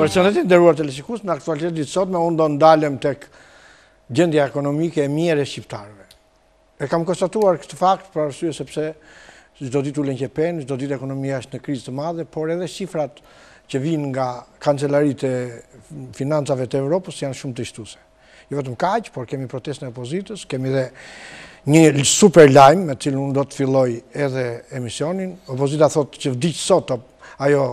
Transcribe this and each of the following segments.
Përshëndetje nderuar teleshikues, në aktualitetin e sotme unë do ndalem tek gjendja ekonomike e mirë e shqiptarëve. E kam konstatuar këtë fakt për arsye sepse çdo ditë ulen qepen, çdo ditë ekonomia është në krizë të madhe, por edhe shifrat që vijnë nga kancelaritë e financave të Evropës janë shumë të shtuese. Jo vetëm kaq, por kemi protestën e opozitës, kemi edhe një super lajm me të cilin unë do të filloj edhe emisionin. Opozita thotë që vdiq sot ajo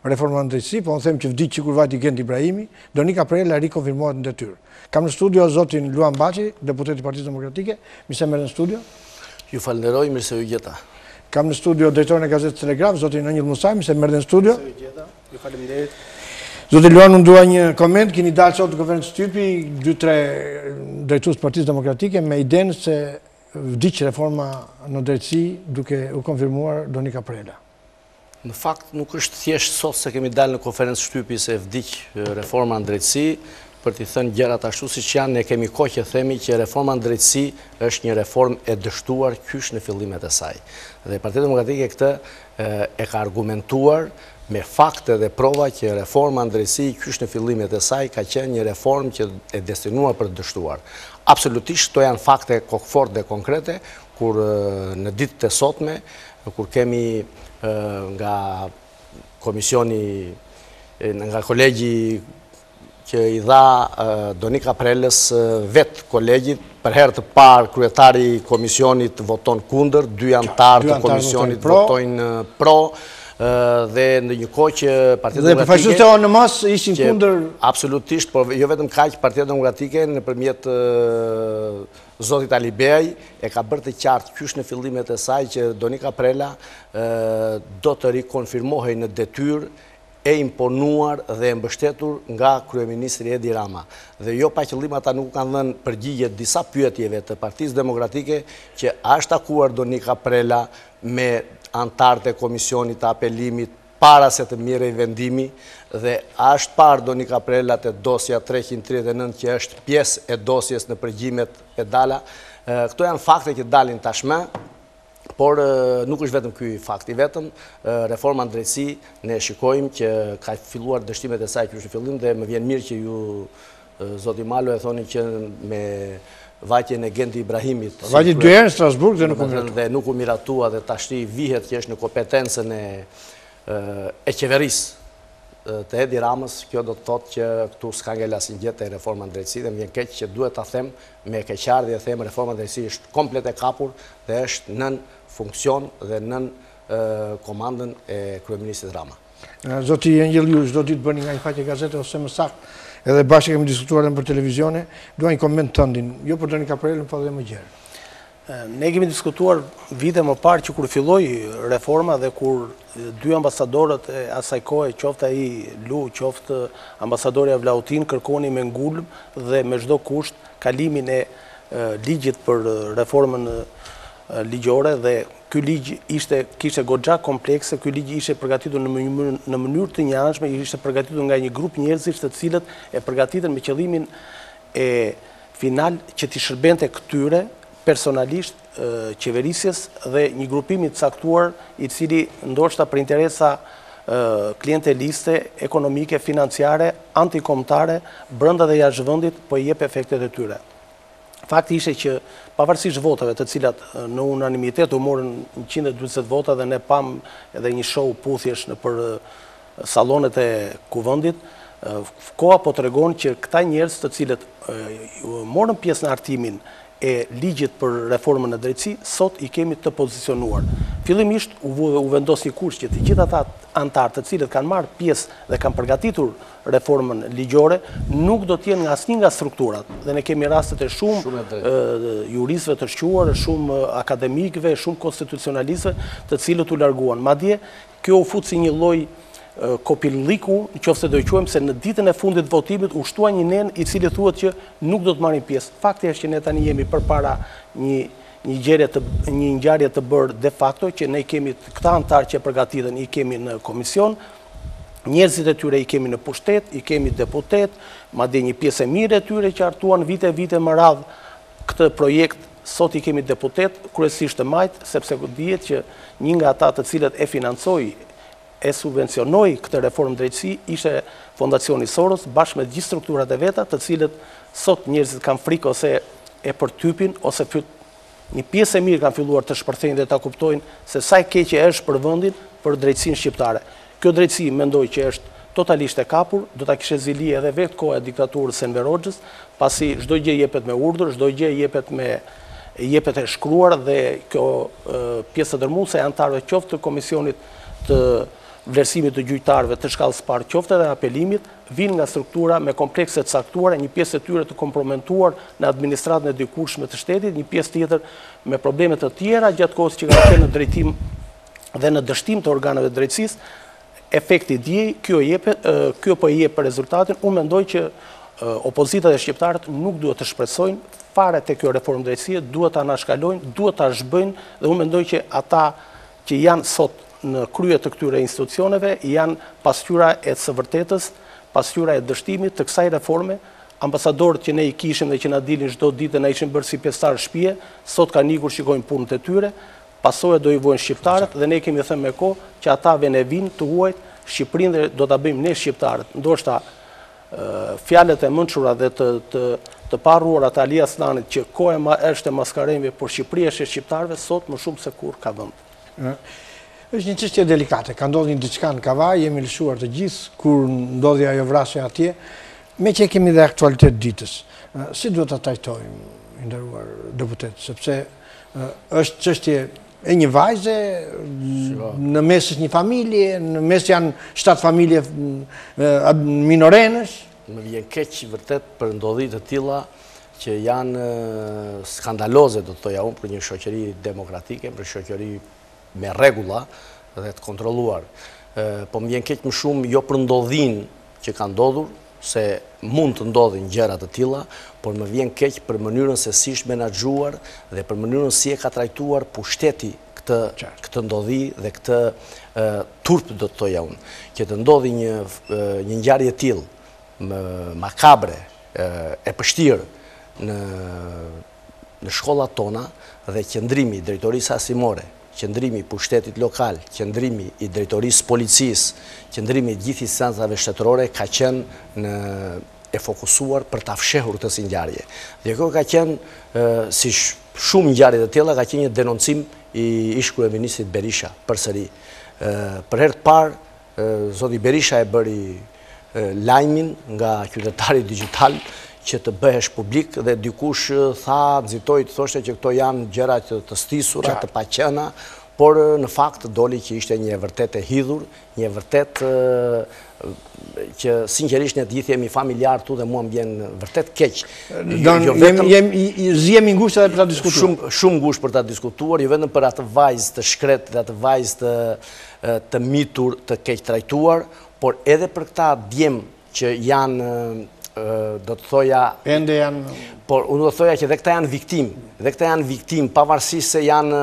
reforma në drejtësi, po unë them që vdiq që kur vajti Gent Ibrahimi, Donika Prela rikonfirmohet në detyrë. Kam në studio zotin Luan Baci, deputet i Partisë Demokratike, mirë se merr në studio. Ju falenderoj, mirë se u gjeta. Kam në studio drejtorin e gazetës Telegraf, zotin Ëngjëll Musai, mirë se merr në studio. Mirë se u gjeta. Ju faleminderit. Zotin Luan, unë dua një koment, keni dalë sot në konferencë shtypi 2-3 drejtues Partisë Demokratike me idenë se vdiq reforma në drejtësi duke u konfirmuar Donika Prela. Në fakt nuk është thjesht sot se kemi dalë në konferencë shtypi se vdiq reforma në drejtësi, për t'i thënë gjërat ashtu siç janë, ne kemi kohë që themi që reforma në drejtësi është një reformë e dështuar kyç në fillimet e saj. Dhe Partia Demokratike këtë e ka argumentuar me fakte dhe prova që reforma në drejtësi kyç në fillimet e saj ka qenë një reformë që e destinuar për të dështuar. Absolutisht, to janë fakte kokfort dhe konkrete, kur në ditët e sotme, kur kemi nga komisioni, nga kolegji që i dha Donika Prelës vetë kolegjit, për herë të parë kryetari i komisionit voton kundër, 2 anëtarë të komisionit votojnë pro, dhe në një kohë që Partia Demokratike... Dhe përfaqësuesit e ONM-s ishin kundër... Absolutisht, por jo vetëm kaq, Partia Demokratike nëpërmjet zotit Alibeaj e ka bërë të qartë kyç në fillimet e saj që Donika Prela do të rikonfirmohej në detyrë e imponuar dhe e mbështetur nga kryeministri Edi Rama. Dhe jo pa qëllim ata nuk kanë dhënë përgjigje disa pyetjeve të Partisë Demokratike që është takuar Donika Prela me antarët e komisionit të apelimit para se të mirë i vendimi dhe është parë Donika Prela të dosja 339 që është pjesë e dosjes në përgjimet e dala. Këto janë fakte që dalin tashmë, por nuk është vetëm ky fakti vetëm, reforma në drejtësi ne shikojmë që ka filluar dështimet e saj kyç në fillim dhe më vjen mirë që ju zoti Malo e thoni që me vajtjen e Gent Ibrahimit. Vajti 2 herë në Strasburg dhe nuk u miratua. Dhe nuk u miratua dhe tashti vihet që është në kompetencën e qeverisë të Edi Ramës. Kjo do të thotë që këtu s'ka ngel asnjë gjë te reforma në drejtësi dhe më vjen keq që duhet ta them me keqardhje them reforma në drejtësi është komplet e kapur dhe është nën funksion dhe nën komandën e kryeministit Rama. Zoti Ëngjëll, ju çdo ditë bëni nga një faqe gazete ose më saktë, edhe bashkë kemi diskutuar edhe për televizione, dua një koment tëndin, jo për Donika Prelën, po edhe më gjerë. Ne kemi diskutuar vite më parë që kur filloi reforma dhe kur 2 ambasadorët e asaj kohe, qoftë ai Lu, qoftë ambasadorja Vlautin, kërkonin me ngulm dhe me çdo kusht kalimin e ligjit për reformën ligjore dhe ky ligj kishte goxha komplekse, ky ligj ishte përgatitur në mënyrë të njëanshme, ishte përgatitur nga një grup njerëzish të cilët e përgatiten me qëllimin e final që t'i shërbente këtyre personalisht qeverisjes dhe një grupimi të caktuar i cili ndoshta për interesa klienteliste, ekonomike, financiare, antikombëtare, brenda dhe jashtë vendit, po i jep efektet e tyre. Fakti ishte që pavarësisht votave të cilat në unanimitet u morën 140 vota dhe ne pam edhe një show puthjesh në për sallonet e kuvendit, koha po tregon që këta njerëz të cilët morën pjesë në hartimin e ligjit për reformën e drejtësi, sot i kemi të pozicionuar. Fillimisht u vendos një kurs që të gjithë ata antarë të cilët kanë marrë pjesë dhe kanë përgatitur reformën ligjore, nuk do t'jenë nga asnjë nga strukturat. Dhe ne kemi rastet e shumë juristëve të shquar, shumë akademikëve, shumë konstitucionalistëve, të cilët u larguan. Madje kjo u fut si një lloj kopilliku, nëse do i quajmë se në ditën e fundit të votimit u shtua një nen i cili thuhet që nuk do të marrin pjesë. Fakti është që ne tani jemi përpara një ngjarje të bërë de facto që ne kemi këta antarë që përgatiten, i kemi në komision, njerëzit e tyre i kemi në pushtet, i kemi deputet, madje një pjesë e mirë e tyre që hartuan vite më radh këtë projekt, sot i kemi deputet, kryesisht të majt, sepse dihet që një nga ata të cilët e financoi e subvencionoi këtë reformë drejtësi ishte Fondacioni Soros bashkë me gjithë strukturat e veta, të cilët sot njerëzit kanë frikë ose e përtypin ose një pjesë e mirë kanë filluar të shpërthejnë dhe ta kuptojnë se sa e keqe është për vendin, për drejtësinë shqiptare. Kjo drejtësi mendoj që është totalisht e kapur, do ta kishte zili edhe vetë koha e diktaturës së Enver Hoxhës, pasi çdo gjë jepet me urdhër, çdo gjë jepet e shkruar dhe kjo pjesë e dërmuese e anëtarëve qoftë të komisionit të vlerësimit të gjyqtarëve të shkallës së parë qoftë edhe apelimit, vinë nga struktura me komplekse të caktuara, një pjesë e tyre të kompromentuar në administratën e dikurshme të shtetit, një pjesë tjetër me probleme të tjera gjatë kohës që kanë qenë në drejtim dhe në dështim të organeve të drejtësisë. Efekti djej, kjo po i jep për rezultatin. Unë mendoj që opozita dhe shqiptarët nuk duhet të shpresojnë fare te kjo reformë drejtësie, duhet ta anashkalojnë, duhet ta zhbëjnë dhe unë mendoj që ata që janë sot në krye të këtyre institucioneve janë pasqyra e së vërtetës, pasqyra e dështimit të kësaj reforme. Ambasadorët që ne i kishim dhe që na dilin çdo ditë na ishin bërë si pjesëtar shtëpie, sot kanë ikur shikojnë punët e tyre, pasojë do i vojnë shqiptarët dhe ne kemi thënë me kohë që ata vjen e vinë të huajt Shqipërinë dhe do ta bëjmë ne shqiptarët. Ndoshta fjalët e mençura dhe të parruara të Ali Aslanit që koha është e maskaremve, por Shqipëria është e shqiptarëve sot më shumë se kur ka vend. Është një çështje delikate, ka ndodhur diçka në Kavaj, jemi lëshuar të gjithë kur ndodhi ajo vrasje atje, me që kemi dhe aktualitet ditës. Si duhet ta trajtojmë, i nderuar deputet, sepse është çështje e një vajze, në mes është një familje, në mes janë 7 familje minorenësh. Më vjen keq vërtet për ndodhi të tilla që janë skandaloze, do të thoja unë, për një shoqëri demokratike, për shoqëri me rregulla dhe të kontrolluar. Po më vjen keq më shumë jo për ndodhin që ka ndodhur, se mund të ndodhin gjëra të tilla, por më vjen keq për mënyrën se si është menaxhuar dhe për mënyrën si e ka trajtuar pushteti këtë ndodhi dhe këtë turp, do të thoja unë, që të ndodhi një ngjarje e tillë makabre, e pështirë në shkollat tona dhe qëndrimi i drejtorisë arsimore, qëndrimi i pushtetit lokal, qëndrimi i drejtorisë policisë, qëndrimi i gjithë instancave shtetërore ka qenë e fokusuar për ta fshehur këtë si ngjarje. Dhe kjo ka qenë, si shumë ngjarje të tilla, ka qenë një denoncim i ish-kryeministrit Berisha përsëri. Për herë të parë, zoti Berisha e bëri lajmin nga qytetari digjital që të bëhesh publik dhe dikush nxitoi të thoshte që këto janë gjëra të stisura, të paqëna, por në fakt doli që ishte një vërtet e hidhur, një vërtet që sinqerisht ne të gjithë jemi familjar tu dhe mua më vjen vërtet keq. Jemi ngushtë edhe për ta diskutuar. Shumë ngushtë për ta diskutuar, jo vetëm për atë vajzë të shkret dhe atë vajzë të mitur, të keq trajtuar, por edhe për këta djem që janë, do të thoja, por unë do të thoja që dhe këta janë viktim, pavarësisht se janë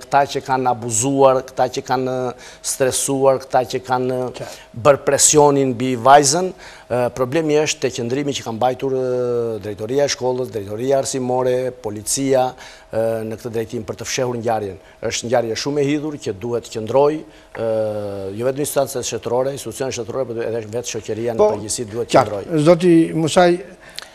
këta që kanë abuzuar, këta që kanë stresuar, këta që kanë bërë presionin mbi vajzën. Problemi është te qëndrimi që kanë mbajtur drejtoria e shkollës, drejtoria arsimore, policia në këtë drejtim për të fshehur ngjarjen. Është ngjarje shumë e hidhur që duhet të qëndrojë, jo vetëm instancët shtetërore, institucionet shtetërore, por edhe vetë shoqëria në përgjithësi duhet të qëndrojë. Zoti Musai,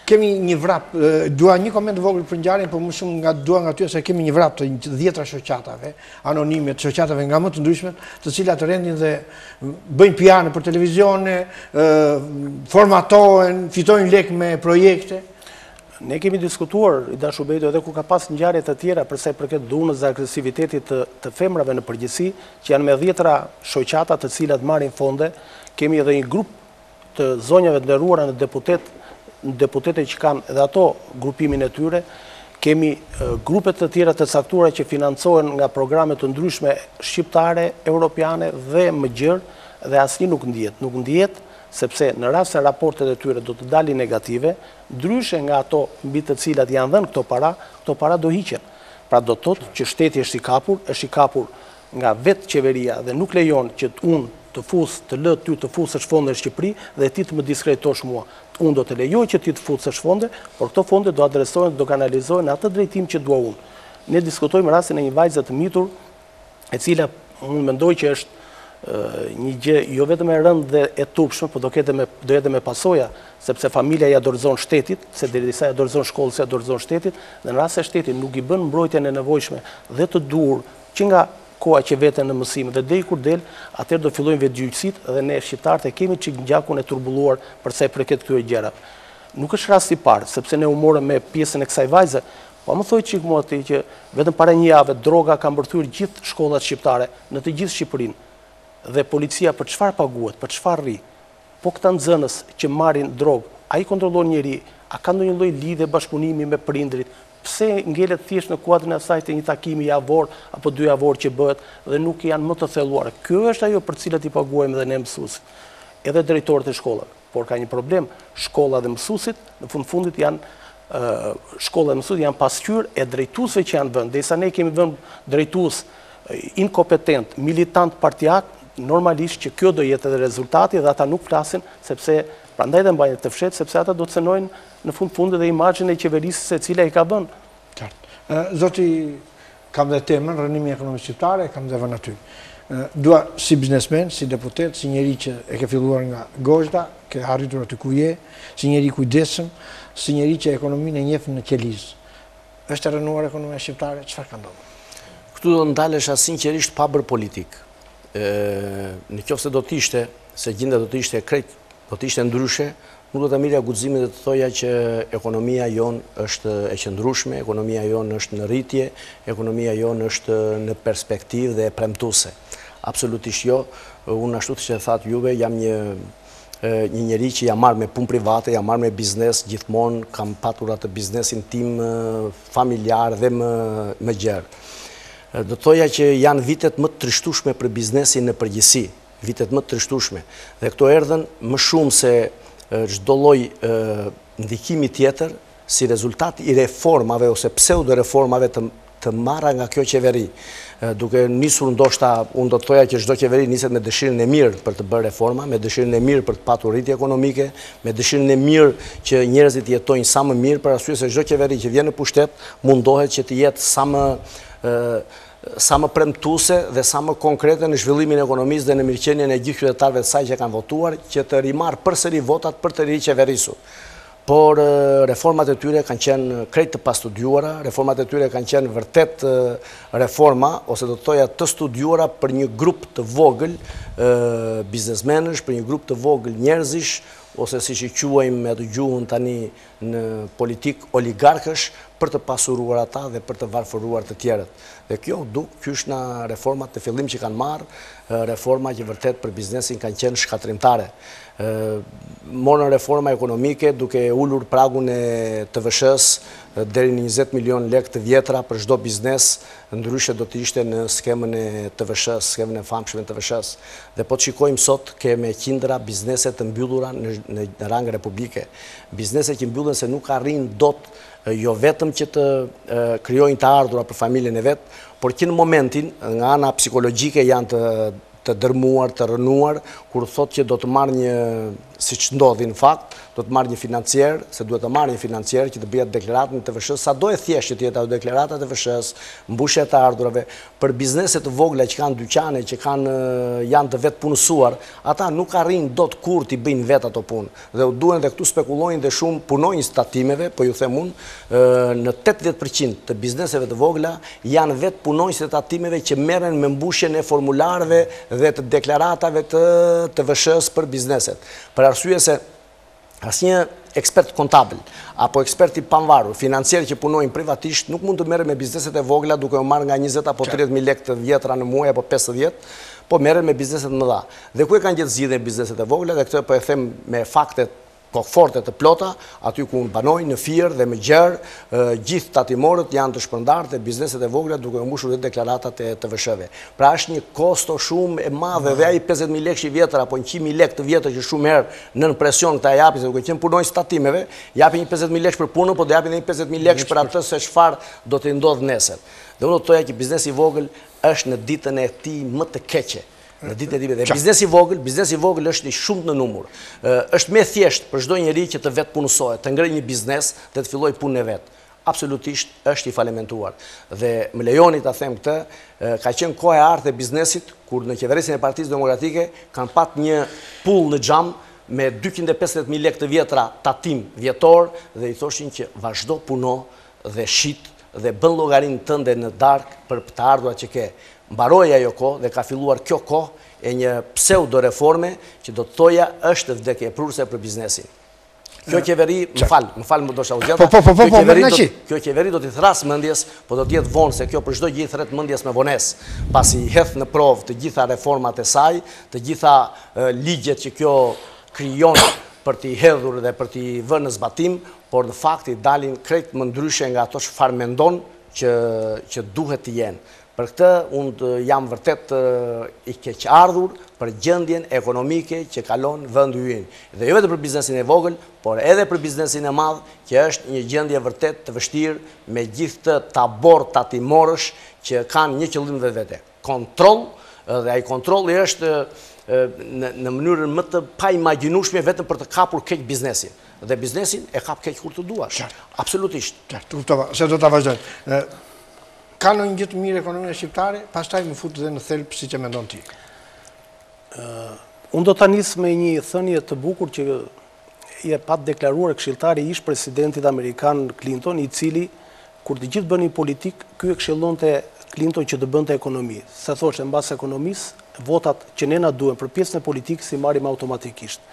kemi një vrap, dua një koment vogël për ngjarjen, por më shumë nga dua nga ty se kemi një vrap të 10 shoqatave anonime, të shoqatave nga më të ndryshme, të cilat rendin dhe bëjnë PR për televizione, formatohen, fitojnë lek me projekte. Ne kemi diskutuar, i dashur Beto, edhe kur ka pas ngjarje të tjera për sa i përket dhunës dhe agresivitetit të femrave në përgjithësi, që janë me 10 shoqata të cilat marrin fonde. Kemi edhe një grup të zonjave të nderuara në deputete që kanë edhe ato grupimin e tyre. Kemi grupe të tjera të caktuara që financohen nga programe të ndryshme shqiptare, europiane dhe më gjerë dhe asnjë nuk ndihet, sepse në rast se raportet e tyre do të dalin negative, ndryshe nga ato mbi të cilat janë dhënë këto para do hiqen. Pra do të thotë që shteti është i kapur nga vetë qeveria dhe nuk lejon që unë të lë ty të fusësh fonde në Shqipëri dhe ti të më diskretosh mua. Unë do të lejoj që ti të fusësh fonde, por këto fonde do adresohen, do kanalizohen në atë drejtim që dua unë. Ne diskutojmë rastin e një vajze të mitur, e cila unë mendoj që është një gjë jo vetëm e rëndë dhe e turpshme, por do jetë me pasoja, sepse familja ja dorëzon shtetit, se derisa ja dorëzon shkollës, ja dorëzon shtetit, dhe në rast se shteti nuk i bën mbrojtjen e nevojshme dhe të duhur që nga koha që veten në mësim dhe deri kur del, atëherë do fillojnë vetgjyqësitë dhe ne shqiptarët e kemi çik gjakun e turbulluar për sa i përket këtyre gjërave. Nuk është rasti i parë, sepse ne u morëm me pjesën e kësaj vajze, po më thoi çik mua ti që vetëm para një jave droga ka mbërthyer gjithë shkollat shqiptare në të gjithë Shqipërinë. Dhe policia për çfarë paguhet, për çfarë rri? Po këta nxënës që marrin drogë, ai kontrollon njëri, a ka ndonjë lloj lidhje bashkëpunimi me prindrit? Pse ngelet thjesht në kuadrin e asaj të një takimi javor apo 2 javor që bëhet dhe nuk janë më të thelluara? Kjo është ajo për cilat i paguajmë dhe ne mësuesit, edhe drejtorët e shkollave. Por ka një problem, shkolla dhe mësuesit në fundit janë shkolla dhe mësuesit janë pasqyrë e drejtuesve që janë vënë. Derisa ne kemi vënë drejtues inkompetent, militant partijak, normalisht që kjo do jetë edhe rezultati dhe ata nuk flasin, sepse prandaj dhe mbajnë të fshetë, sepse ata do të cënojnë në fundit dhe imazhin e qeverisë se cila i ka vënë. Qartë. Zoti, kam dhe temën, rrënimi ekonomisë shqiptare, kam dhe vënë aty. Dua si biznesmen, si deputet, si njeri që e ke filluar nga gozhda, ke arritur aty ku je, si njeri kujdesshëm, si njeri që ekonominë e njeh në qeliz. Është e rënuar ekonomia shqiptare, çfarë ka ndodhur? Këtu do ndalesha sinqerisht pa bërë politikë. Në qoftë se do të ishte, se gjendja do të ishte krejt, do të ishte ndryshe, nuk do të mirja guximin dhe të thoja që ekonomia jonë është e qëndrueshme, ekonomia jonë është në rritje, ekonomia jonë është në perspektivë dhe e premtuese. Absolutisht jo. Unë ashtu që thatë juve, jam një njeri që jam marrë me punë private, jam marrë me biznes, gjithmonë kam patur atë biznesin tim familjar dhe më gjerë. Do thoja që janë vitet më të trishtueshme për biznesin në përgjithësi, vitet më të trishtueshme. Dhe këto erdhen më shumë se çdo lloj ndikimi tjetër si rezultat i reformave ose pseudo reformave të marra nga kjo qeveri. Duke nisur ndoshta, unë do të thoja që çdo qeveri niset me dëshirën e mirë për të bërë reforma, me dëshirën e mirë për të patur rritje ekonomike, me dëshirën e mirë që njerëzit jetojnë sa më mirë, për arsye se çdo qeveri që vjen në pushtet mundohet që të jetë sa më premtuese dhe sa më konkrete në zhvillimin e ekonomisë dhe në mirëqenien e gjithë qytetarëve të saj që kanë votuar, që të rimarrë përsëri votat për të riqeverisur. Por reformat e tyre kanë qenë krejt të pastudiuara, reformat e tyre kanë qenë vërtet reforma, ose do të thoja të studiuara për një grup të vogël biznesmenësh, për një grup të vogël njerëzish, ose si që quajmë me të gjuhën tani në politik oligarkësh, për të pasuruar ata dhe për të varfëruar të tjerët. Dhe kjo është nga reformat të fillim që kanë marrë, reforma që vërtet për biznesin kanë qenë shkatrimtare. Morën reforma ekonomike duke ullur pragun e TVSH-s deri në 20 milion lek të vjetra për çdo biznes, ndryshe do të ishte në skemën e TVSH-s, skemën e famshme të TVSH-s. Dhe po të shikojmë sot, keme qindra biznese të mbyllura në rang republike. Biznese që mbyllen se nuk arrin dot jo vetëm që të krijojnë të ardhura për familjen e vetë, por që në momentin, nga ana psikologjike janë të dërmuar, të rënuar, kur thot që do të marrë një, si që ndodhi në fakt, do të marrë një financier, se duhet të marrë një financier që të bëjë deklaratën të TVSH-s, sa do e thjesht që të jetë ato deklaratat të TVSH-s, mbushje të ardhurave, për bizneset të vogla që kanë dyqane, që janë të vetë punësuar, ata nuk arrin dot kur t'i bëjnë vetë ato punë. Dhe u duhen dhe këtu spekulojnë dhe shumë punojnë statimeve, po ju them unë, në 80% të bizneseve të vogla janë vetë punojnë statimeve që merren me mbushjen e formularëve dhe të deklaratave të TVSH-s për bizneset. Për arsye se asnjë ekspert kontabël apo ekspert i pavarur, financier që punojnë privatisht nuk mund të merret me bizneset e vogla duke u marrë nga 20 apo 30.000 lekë të vjetra në muaj apo 50, po merret me bizneset më dha. Dhe ku e kanë gjetë zgjidhjen bizneset e vogla, dhe këtë po e them me faktet kokëforte të plota, aty ku unë banoj në Fier dhe më gjerë, gjithë tatimorët janë të shpërndarë dhe bizneset e vogla duke mbushur dhe deklaratat e TVSH-ve. Pra është një kosto shumë e madhe dhe ai 50.000 lekë vjetër apo 100.000 lekë të vjetër që shumë herë nën presion këta japin, se duke qenë punojnë statimeve, japin një 50.000 lekë për punën, po do japin një 50.000 lekë për atë se çfarë do të ndodh nesër. Dhe unë do të thoja që biznesi i vogël është në ditën e tij më të keqe. Në ditën e tij dhe biznesi i vogël është i shumtë në numër. Është më thjesht për çdo njeri që të vetë punësohet, të ngrejë një biznes dhe të fillojë punën e vet. absolutisht është i falimentuar. Dhe më lejoni ta them këtë, ka qenë koha e artë e biznesit, kur në qeverisin e Partisë Demokratike kanë pat një pull në xham me 250.000 lekë të vjetra tatim vjetor dhe i thoshin që vazhdo puno dhe shit dhe bën llogarinë tënde në darkë për të ardhurat që ke. Mbaroi ajo kohë dhe ka filluar kjo kohë e një pseudo reforme që do të thoja është vdekje prurse për biznesin. Kjo qeveri, më falë më do shauzjata, kjo qeveri do t'i thrasë mëndjes, po do t'jetë vonë, se kjo për çdo gjë i thret mëndjes me vones, pasi i heth në provë të gjitha reformat e saj, të gjitha ligjet që kjo krijon për t'i hedhur dhe për t'i vënë në zbatim, por në fakt i dalin krejt më ndryshe nga ato që farë mendon që duhet t'i jenë. Për këtë, unë jam vërtet i keqardhur për gjendjen ekonomike që kalon vendi ynë. Dhe jo vetëm për biznesin e vogël, por edhe për biznesin e madh, që është një gjendje vërtet të vështirë me gjithë të tabor tatimorësh që kanë një qëllim vetvete. Kontroll, dhe ai kontrolli është në mënyrën më të paimagjinueshme vetëm për të kapur keq biznesin. Dhe biznesin e kap keq kur të duash. Absolutisht. Se do ta vazhdojmë. Ka në një gjithë mirë ekonomia shqiptare, pastaj më fut dhe në thelb si që mendon ti. Unë do të nis me një thënie të bukur që je pat deklaruar këshilltari ish presidentit Amerikan Clinton, i cili, kur të gjithë bënin politik, ky e këshillonte Clinton që të bënte ekonomi. Se thoshte mbas ekonomisë, votat që ne na duhen për pjesën e politikës i marrim automatikisht.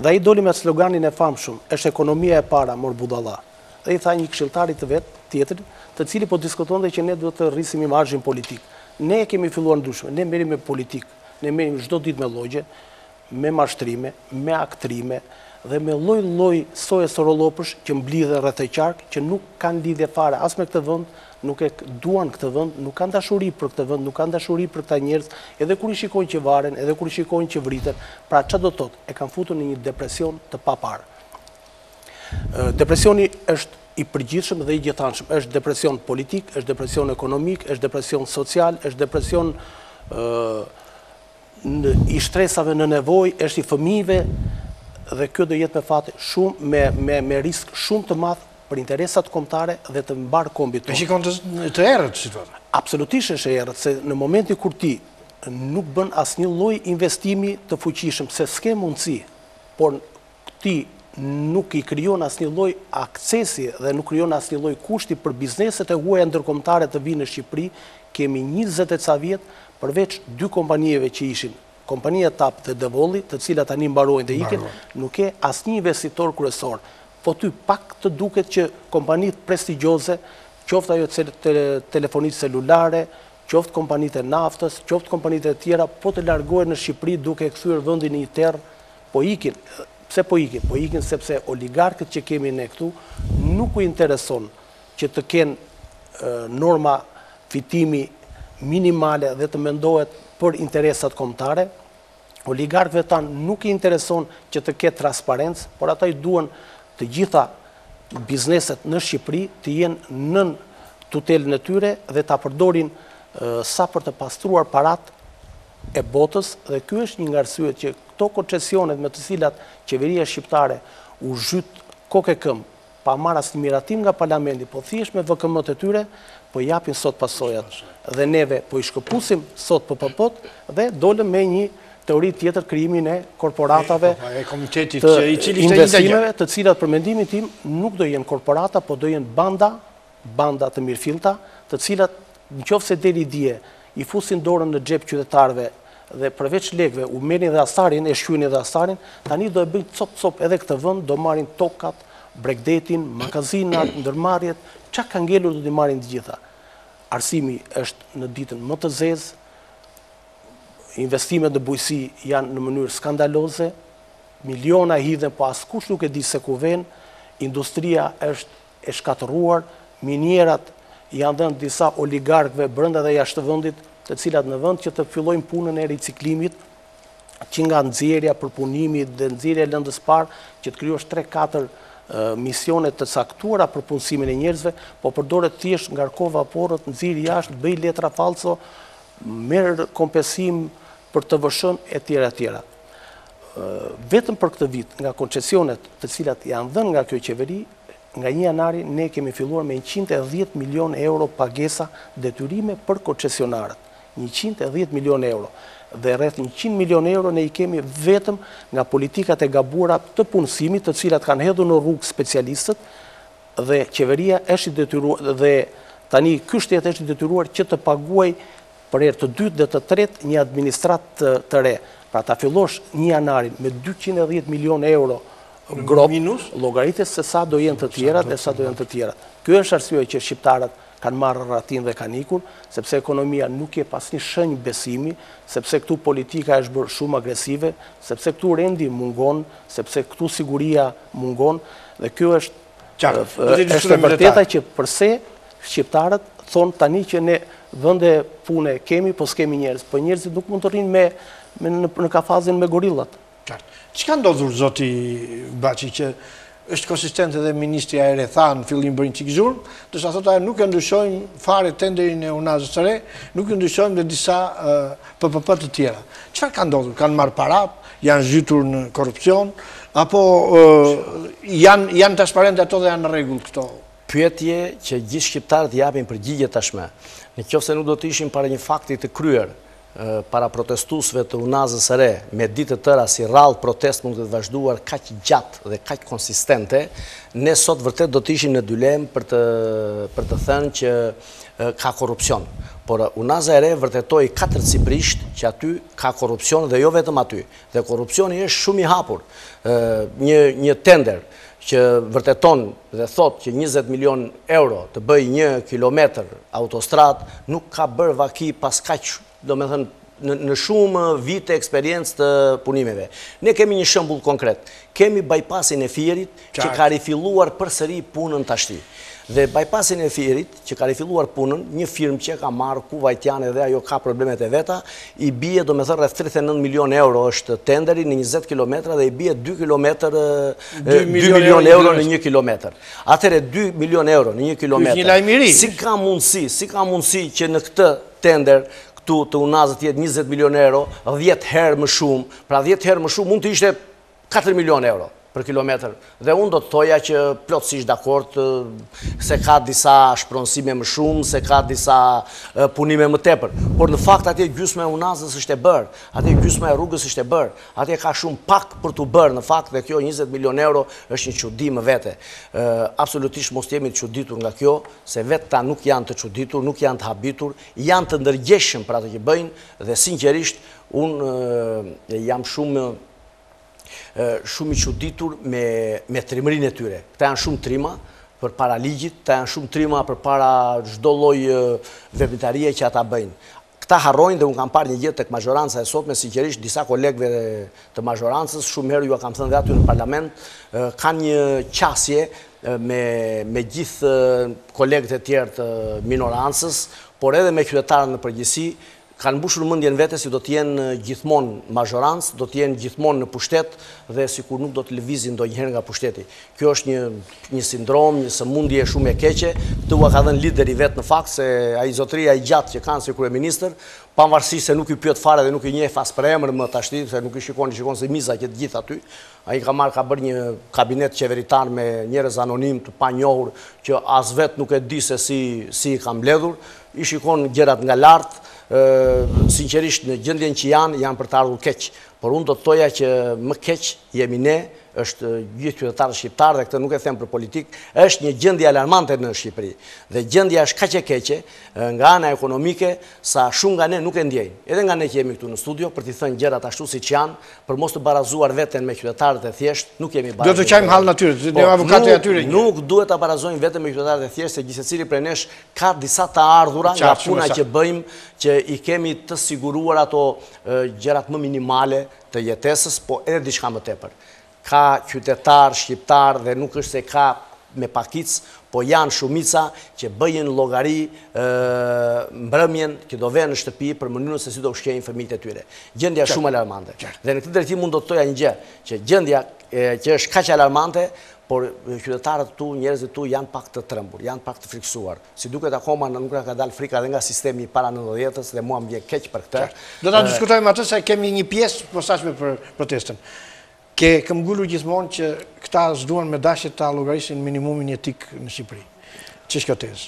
Dhe ai doli me sloganin e famshëm, është ekonomia e para, mor budalla. Dhe i tha një këshilltari të vet, tjetër, të cili po diskutonte që ne duhet të rrisim imazhin politik. Ne kemi filluar ndryshme, ne merrem me politik, ne merrem çdo ditë me llogje, me mashtrime, me aktrime dhe me lloj-lloj soje sorolopësh që mblidhen rreth e qark, që nuk kanë lidhje fare as me këtë vend, nuk e duan këtë vend, nuk kanë dashuri për këtë vend, nuk kanë dashuri për këta njerëz, edhe kur i shikojnë që varen, edhe kur i shikojnë që vriten, pra çfarë do të thotë, e kanë futur në një depresion të paparë. Depresioni është i përgjithshëm dhe i gjithanshëm. Është depresion politik, është depresion ekonomik, është depresion social, është depresion i shtresave në nevojë, është i fëmijëve dhe kjo do jetë me fat shumë me risk shumë të madh për interesat kombëtare dhe të mbar kombit tonë. E shikon të errët situata. Absolutisht është e errët, se në momentin kur ti nuk bën asnjë lloj investimi të fuqishëm, se s'ke mundësi, por ti nuk i krijon asnjë lloj aksesi dhe nuk krijon asnjë lloj kushti për bizneset e huaja ndërkombëtare të vinë në Shqipëri. Kemi 20 e ca vjet përveç 2 kompanieve që ishin, kompania TAP dhe Devolli, të cilat tani mbarojnë dhe ikin, nuk ke asnjë investitor kryesor. Po ty pak të duket që kompanitë prestigjioze, qoftë ajo telefonitë celulare, qoftë kompanitë e naftës, qoftë kompanitë e tjera, po të largohen në Shqipëri duke kthyer vendin në një terr, po ikin. Pse po ikin? Po ikin sepse oligarkët që kemi ne këtu nuk u intereson që të kenë norma fitimi minimale dhe të mendohet për interesat kombëtare. Oligarkëve tanë nuk i intereson që të ketë transparencë, por ata i duan të gjitha bizneset në Shqipëri të jenë nën tutelën e tyre dhe ta përdorin sa për të pastruar parat e botës, dhe ky është një nga arsyet që këto koncesionet me të cilat qeveria shqiptare u zhyt kokë e këmbë, pa marrë asnjë miratim nga parlamenti, po thjesht me VKM-t e tyre, po japin sot pasojat. Dhe neve po i shkëpusim sot PPP-t dhe dolëm me një teori tjetër, krijimin e korporatave të investimeve, të cilat për mendimin tim nuk do jenë korporata, po do jenë banda të mirëfillta, të cilat nëse deri dje i fusin dorën në xhep qytetarëve dhe përveç lekëve u merrin dhe asarin, e shqynin dhe asarin, tani do e bëjnë cop edhe këtë vend, do marrin tokat, bregdetin, magazinat, ndërmarrjet, çka ka ngelur do t'i marrin të gjitha. Arsimi është në ditën më të zezë, investimet në bujqësi janë në mënyrë skandaloze, miliona hidhen, po askush nuk e di se ku vjen, industria është e shkatëruar, minierat janë dhënë disa oligarkëve brenda dhe jashtë vendit, të cilat në vend që të fillojnë punën e riciklimit, që nga nxjerrja, përpunimi dhe nxjerrja e lëndës parë, që të krijosh 3-4 misione të caktuara për punësimin e njerëzve, po përdoret thjesht ngarko vaporët, nxjerr jashtë, bëj letra falso, merr kompensim për të vëshën e tjera tjera. Vetëm për këtë vit, nga koncesionet të cilat janë dhënë nga kjo qeveri, nga 1 janari ne kemi filluar me 110 milion euro pagesa detyrime për koncesionarët. 110 milion euro. Dhe rreth 100 milion euro ne I kemi vetëm nga politikat e gabuara të punësimit, të cilat kanë hedhur në rrugë specialistët, dhe qeveria është I detyruar, dhe tani ky shtet është I detyruar që të paguaj për herë të dytë dhe të tretë një administrat të re. Pra ta fillosh 1 janarin me 210 milion euro grop, llogarites se sa do jenë të tjerat e sa do jenë të tjerat. Ky është arsyeja që shqiptarët kanë marrë rratin dhe kanë ikur, sepse ekonomia nuk je pas një shenjë besimi, sepse këtu politika është bërë shumë agresive, sepse këtu rendi mungon, sepse këtu siguria mungon, dhe kjo është e vërteta që përse shqiptarët thonë tani që ne vende pune kemi, po s'kemi njerëz, po njerëzit nuk mund të rrinë në kafazin me gorillat. Çka ndodhur zoti Baci që është konsistente dhe ministria e re tha në fillim bërin çik zhurm, ndërsa thotë ajo nuk e ndryshojmë fare tenderin e unazës së re, nuk e ndryshojmë dhe disa PPP të tjera. Çfarë ka ndodhur? Kanë marrë parat, janë zhytur në korrupsion, apo janë transparente ato dhe janë në rregull këto? Pyetje që gjithë shqiptarët japin përgjigje tashmë. Nëse nuk do të ishim para një fakti të kryer para protestuesve të unazës së re, me ditë të tëra si rrallë protest mund të vazhduar kaq gjatë dhe kaq konsistente, ne sot vërtet do të ishim në dilem për të thënë që ka korrupsion. Por unaza e re vërtetoi katërcipërisht që aty ka korrupsion dhe jo vetëm aty. Dhe korrupsioni është shumë I hapur. Një tender që vërteton dhe thot që 20 milion euro të bëj 1 kilometër autostrad nuk ka bërë vaki pas kaq, do me thënë në shumë vite eksperiencë të punimeve. Ne kemi një shembull konkret. Kemi bypassin e Fierit që ka rifilluar përsëri punën tashti. Dhe bypassin e Fierit që ka rifilluar punën, një firmë që ka marrë Kuvajtiane dhe ajo ka problemet e veta, I bie do me thënë rreth 39 milion euro është tenderi në 20 km dhe I bie 2 milion euro në 1 kilometër. Atëre 2 milion euro në 1 kilometër. Si ka mundësi që në këtë tender të unazët jetë 20 milion euro, 10 herë më shumë, pra 10 herë më shumë mund të ishte 4 milion euro për kilometër. Dhe unë do të thoja që plotësisht dakord se ka disa shpronësime më shumë, se ka disa punime më tepër. Por në fakt atje gjysma e unazës është e bërë, atje gjysma e rrugës është e bërë, atje ka shumë pak për të bërë në fakt dhe kjo 20 milion euro është një çudi më vete. Absolutisht mos jemi të çuditur nga kjo, se vetë ta nuk janë të çuditur, nuk janë të habitur, janë të ndërgjegjshëm për atë që bëjnë dhe sinqerisht unë jam shumë I çuditur me trimërinë e tyre. Këta janë shumë trima për para ligjit, këta janë shumë trima për para çdo lloj veprimtarie që ata bëjnë. Këta harrojnë dhe unë kam parë një gjë tek majoranca e sotme, sinqerisht disa kolegëve të majorancës, shumë herë ju kam thënë dhe aty në parlament, kanë një qasje me gjithë kolegët e tjerë të minorancës, por edhe me qytetarët në përgjithësi, kanë mbushur mendjen vete si do të jenë gjithmonë majorancë, do të jenë gjithmonë në pushtet dhe sikur nuk do të lëvizin ndonjëherë nga pushteti. Kjo është një sindrom, një sëmundje shumë e keqe. Këtë ka dhënë lideri vet në fakt se ai zotëria I gjatë që kanë si kryeministër, pavarësisht se nuk I pyet fare dhe nuk I njeh as për emër më tashti, se nuk I shikon se miza që të gjithë aty. Ai ka bërë një kabinet qeveritar me njerëz anonim të panjohur që as vet nuk e di se si I ka mbledhur, I shikon gjërat nga lart. Sinqerisht në gjendjen që janë për të ardhur keq, por unë do të thoja që më keq jemi ne, është gjithë qytetarët shqiptarë dhe këtë nuk e them për politik, është një gjendje alarmante në Shqipëri. Dhe gjendja është kaq e keqe nga ana ekonomike sa shumë nga ne nuk e ndjejnë. Edhe nga ne që jemi këtu në studio për t'i thënë gjërat ashtu siç janë, për mos të barazuar veten me qytetarët e thjeshtë, nuk jemi barazuar. Do të qajmë hall natyrë, ne avokatët e atyre. Nuk duhet ta barazojmë vetëm me qytetarët e thjeshtë, se gjithsecili prej nesh ka disa të ardhura nga puna që bëjmë, që I kemi të siguruar ato gjërat më minimale të jetesës, po edhe diçka më tepër. Ka qytetar, shqiptar dhe nuk është se ka me pakic, po janë shumica që bëjnë llogari mbrëmjen që do vënë në shtëpi për mënyrën se si do ushqejnë fëmijët e tyre. Gjendja është shumë alarmante. Dhe në këtë drejtim mund do të thoja një gjë, që gjendja që është kaq alarmante, por qytetarët tu, njerëzit tu janë pak të trembur, janë pak të friksuar. Si duket akoma nuk ka dalë frika dhe nga sistemi para 90-s dhe mua më vjen keq për këtë. Do ta diskutojmë atë se kemi një pjesë posaçme për protestën. Ke këmbgullu gjithmonë që këta s'duan me dashje ta llogarisin minimumin jetik në Shqipëri. Ç'është kjo tezë?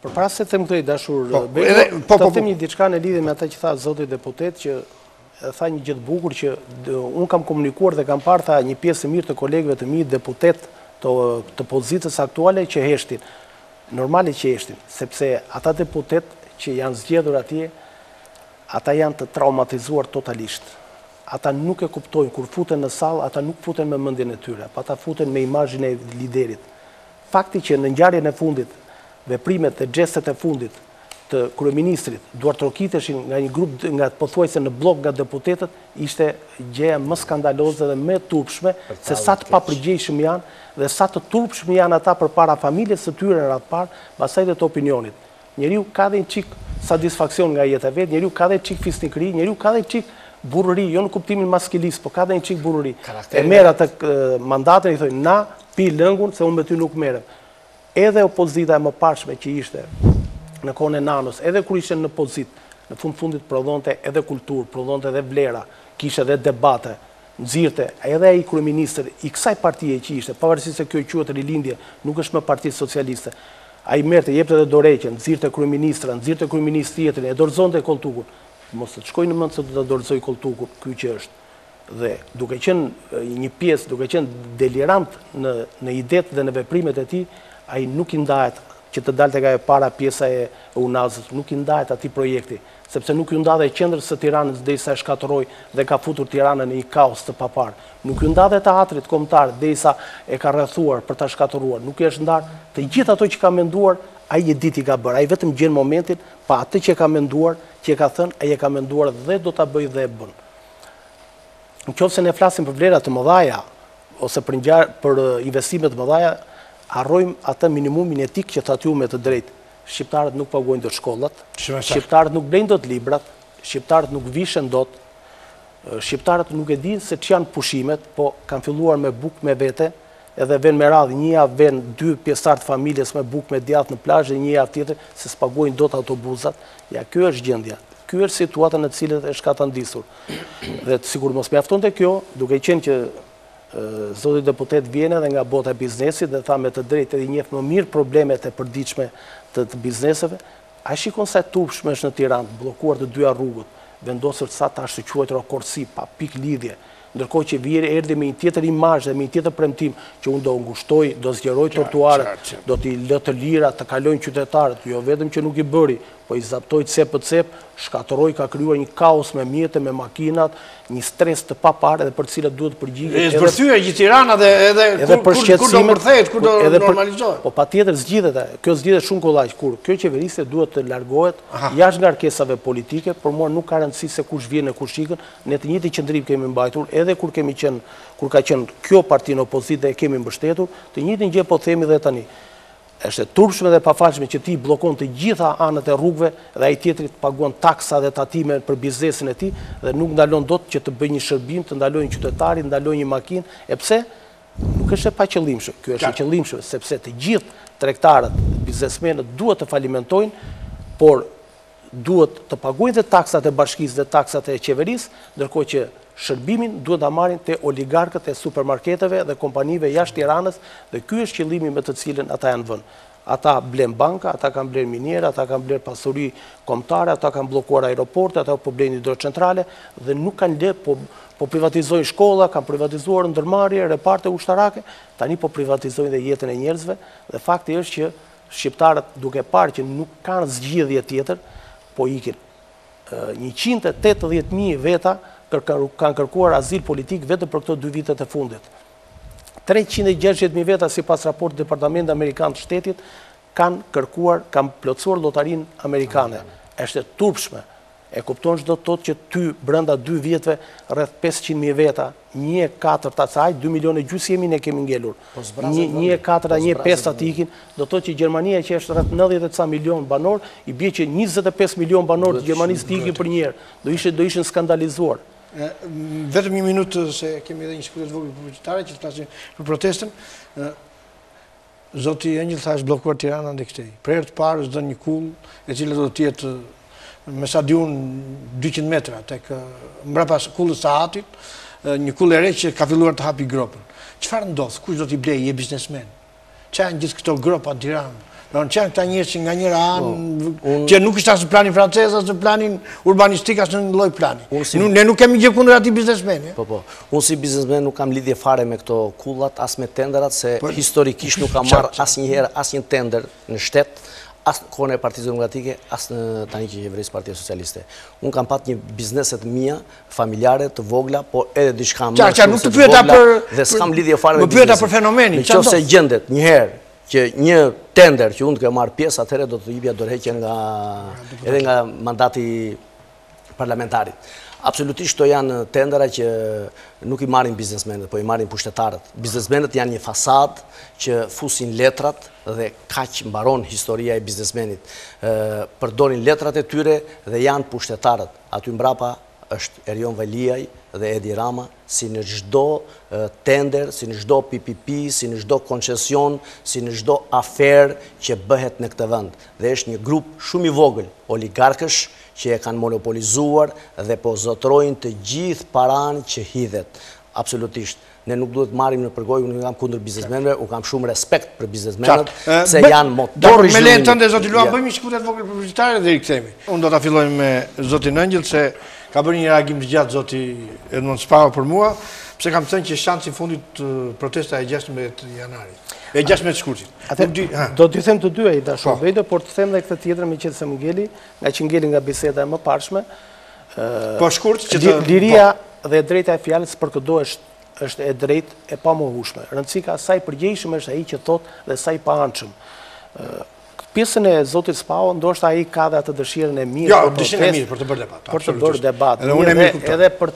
Përpara se të them këtë dashur, të them një diçka në lidhje me ata që tha zoti deputet, që tha një gjë të bukur që unë kam komunikuar dhe kam parë tha një pjesë mirë të kolegëve të mi deputet të pozitës aktuale që heshtin. Normale që heshtin, sepse ata deputet që janë zgjedhur atje, ata janë të traumatizuar totalisht. Ata nuk e kuptojnë, kur futen në sallë, ata nuk futen me mendjen e tyre, pa ata futen me imazhin e liderit. Fakti që në ngjarjen e fundit, veprimet dhe gjestet e fundit të kryeministrit duartrokiteshin nga një grup nga pothuajse në blok nga deputetët, ishte gjëja më skandaloze dhe më turpshme se sa të papërgjegjshëm janë dhe sa të turpshëm janë ata përpara familjes së tyre në radhë parë, pastaj dhe të opinionit. Njeriu ka dhe një çik satisfaksion nga jeta vet, njeriu ka dhe një çik fisnikëri, njeriu ka dhe një çik burrëri, jo në kuptimin maskilis, po ka dhe një çik burrëri. E merr atë mandatin i thonë na pi lëngun se unë me ty nuk merrem. Edhe opozita e mëparshme që ishte në kohën e Nanos, edhe kur ishte në pozit, në fundit prodhonte edhe kulturë, prodhonte edhe vlera, kishte edhe debate, nxirrte, edhe ai kryeministër i kësaj partie që ishte, pavarësisht se kjo quhet Rilindje, nuk është më Partia Socialiste. Ai merrte, jepte edhe dorëheqjen, nxirrte kryeministra, nxirrte kryeminist tjetrin, e dorëzonte koltukun. Mos të shkojnë në mend se do ta dorëzoj koltukun, ky që është. Dhe duke qenë një pjesë, duke qenë delirant në idetë dhe në veprimet e tij, ai nuk i ndahet që të dalte nga e para pjesa e UNAZ-s, nuk i ndahet atij projekti, sepse nuk ju ndadhe qendrës së Tiranës derisa e shkatërroi dhe ka futur Tiranën në një kaos të papar. Nuk ju ndadhe teatrit kombëtar derisa e ka rrethuar për ta shkatëruar. Nuk i është ndar të gjithë ato që ka menduar, ai e ditë i ka bërë. Ai vetëm gjen momentin pa atë që ka menduar, që e ka thënë, ai e ka menduar dhe do ta bëjë dhe e bën. Nëse ne flasim për vlera të mëdha ose për investime të mëdha, harrojmë atë minimumin etik që thatë ju me të drejtë. Shqiptarët nuk paguajnë dot shkollat, shqiptarët nuk blejnë dot librat, shqiptarët nuk vishen dot, shqiptarët nuk e dinë se ç'janë pushimet, po kanë filluar me bukë me vete, edhe vjen me radhë, një javë vjen 2 pjesëtar të familjes me bukë me djathtë në plazh dhe një javë tjetër se s'paguajnë dot autobusat. Ja, kjo është gjendja. Ky është situata në të cilët është shkatandisur. Dhe sikur mos mjaftonte kjo, duke qenë që zoti deputet vjen edhe nga bota e biznesit dhe tha me të drejtë edhe njeh më mirë problemet e përditshme të bizneseve, ai shikon sa turpshme është në Tiranë, bllokuar të dyja rrugët, vendosur sa tash të quhet rokorsi pa pikë lidhje. Ndërkohë që vjen erdhi me një tjetër imazh dhe me një tjetër premtim që unë do ngushtoj, do zgjeroj trotuarët, do t'i lë të lira të kalojnë qytetarët, jo vetëm që nuk i bëri, po i zaptoi cep për cep, shkatërroi, ka krijuar një kaos me mjete, me makinat, një stres të paparë dhe për të cilat duhet të përgjigjet. Është përthyer gjithë Tirana edhe kur do mbërthehet, kur do normalizohet. Po patjetër zgjidhet, kjo zgjidhet shumë kollaj kur kjo qeverisje duhet të largohet jashtë ngarkesave politike, por mua nuk ka rëndësi se kush vjen e kush ikën, ne të njëjtin qendrim kemi mbajtur, edhe kur ka qenë kjo parti në opozitë dhe e kemi mbështetur, të njëjtin gjë po themi edhe tani. Është turpshme dhe pafalshme që ti bllokon të gjitha anët e rrugëve dhe ai tjetri të paguon taksa dhe tatime për biznesin e tij dhe nuk ndalon dot që të bëjë një shërbim, të ndalojnë qytetarit, ndalojnë një makinë. E pse? Nuk është e paqëllimshme. Ky është e qëllimshme sepse të gjithë tregtarët, biznesmenët duhet të falimentojnë, por duhet të paguajnë dhe taksat e bashkisë dhe taksat e qeverisë, ndërkohë që shërbimin duhet ta marrin te oligarkët e supermarketeve dhe kompanive jashtë Tiranës dhe ky është qëllimi me të cilën ata janë vënë. Ata blen banka, ata kanë bler miniera, ata kanë bler pasuri kombëtare, ata kanë bllokuar aeroporte, ata po blejnë hidrocentrale dhe nuk kanë lë, po privatizojnë shkolla, kanë privatizuar ndërmarrje, reparte ushtarake, tani po privatizojnë dhe jetën e njerëzve dhe fakti është që shqiptarët duke parë që nuk kanë zgjidhje tjetër, po ikin. 180.000 veta kanë kërkuar azil politik vetëm për këto 2 vitet e fundit. 360.000 veta sipas raportit Departamentit Amerikan të Shtetit kanë plotësuar llotarinë amerikane. Është turpshme. E kupton çdo të thotë që ty brenda 2 vjetëve rreth 500.000 veta, 1/4 të asaj, 2 milionë e gjysmë jemi ne kemi ngelur. 1/4, 1/5 të ikin, do të thotë që Gjermania që është rreth 90 e ca milion banor, i bie që 25 milion banor të Gjermanisë të ikin për një herë. Do ishin skandalizuar. Vetëm 1 minutë se kemi edhe një shkëlqyer të vogël publicitare që të flasim për protestën. Zoti Ëngjëll tha është bllokuar Tirana ndaj këtij. Për herë të parë s'do një kull e cila do të jetë me sa diun 200 metra tek mbrapa kullës së Atit, një kull e re që ka filluar të hapi gropën. Çfarë ndodh? Kush do t'i blej? Je biznesmen. Çan gjithë këto gropa në Tiranë. Don çan këta njerëz që nga njëra anë që nuk është as në planin francez as në planin urbanistik as në lloj plani. Ne nuk kemi gjë kundër atij biznesmeni. Po. Unë si biznesmen nuk kam lidhje fare me këto kullat, as me tenderat, se historikisht nuk kam marrë asnjëherë asnjë tender në shtet, as në kohën e Partisë Demokratike, as në tani që qeverisë Partia Socialiste. Unë kam pat një bizneset mia familjare të vogla, por edhe diçka më shumë se të vogla dhe s'kam lidhje fare me biznesin. Më pyeta për fenomenin. Nëse gjendet një herë që një tender që unë të ke marrë pjesë, atëherë do të jepja dorëheqje edhe nga mandati parlamentarit. Absolutisht to janë tendera që nuk i marrin biznesmenët, po i marrin pushtetarët. Biznesmenët janë një fasadë që fusin letrat dhe kaq mbaron historia e biznesmenit. Përdorin letrat e tyre dhe janë pushtetarët. Aty mbrapa është Erion Veliaj dhe Edi Rama, si në çdo tender, si në çdo PPP, si në çdo koncesion, si në çdo aferë që bëhet në këtë vend. Dhe është një grup shumë i vogël oligarkësh që e kanë monopolizuar dhe po zotrojnë të gjithë paranë që hidhet. Absolutisht. Ne nuk duhet marrim në përgojë, unë kam kundër biznesmenëve, unë kam shumë respekt për biznesmenët, se janë motor i zhvillimit. Me lehen tënde, zoti Luan, bëjmë një shkputet vogël publicitare dhe rikthehemi. Unë do ta fillojmë me zotin Ëngjëll, se ka bërë një reagim të gjatë zoti Edmond Spao për mua, pse kam thënë që shansi i fundit protesta e 16 janarit. E 16 shkurtit. Do t'i them të dy ai dashur Bejdo, por të them edhe këtë tjetër me qenë se Ngeli, nga biseda e mëparshme. Po shkurt që të liria dhe drejta e fjalës për këdo është e drejtë e pamohueshme. Rëndësika saj përgjegjshëm është ai që thot dhe saj pa anshëm. Pjesën e zotit Spao, ndoshta ai ka dhe atë dëshirën e mirë. Jo, dëshirën e mirë për të bërë debat. Për të bërë debat. Edhe për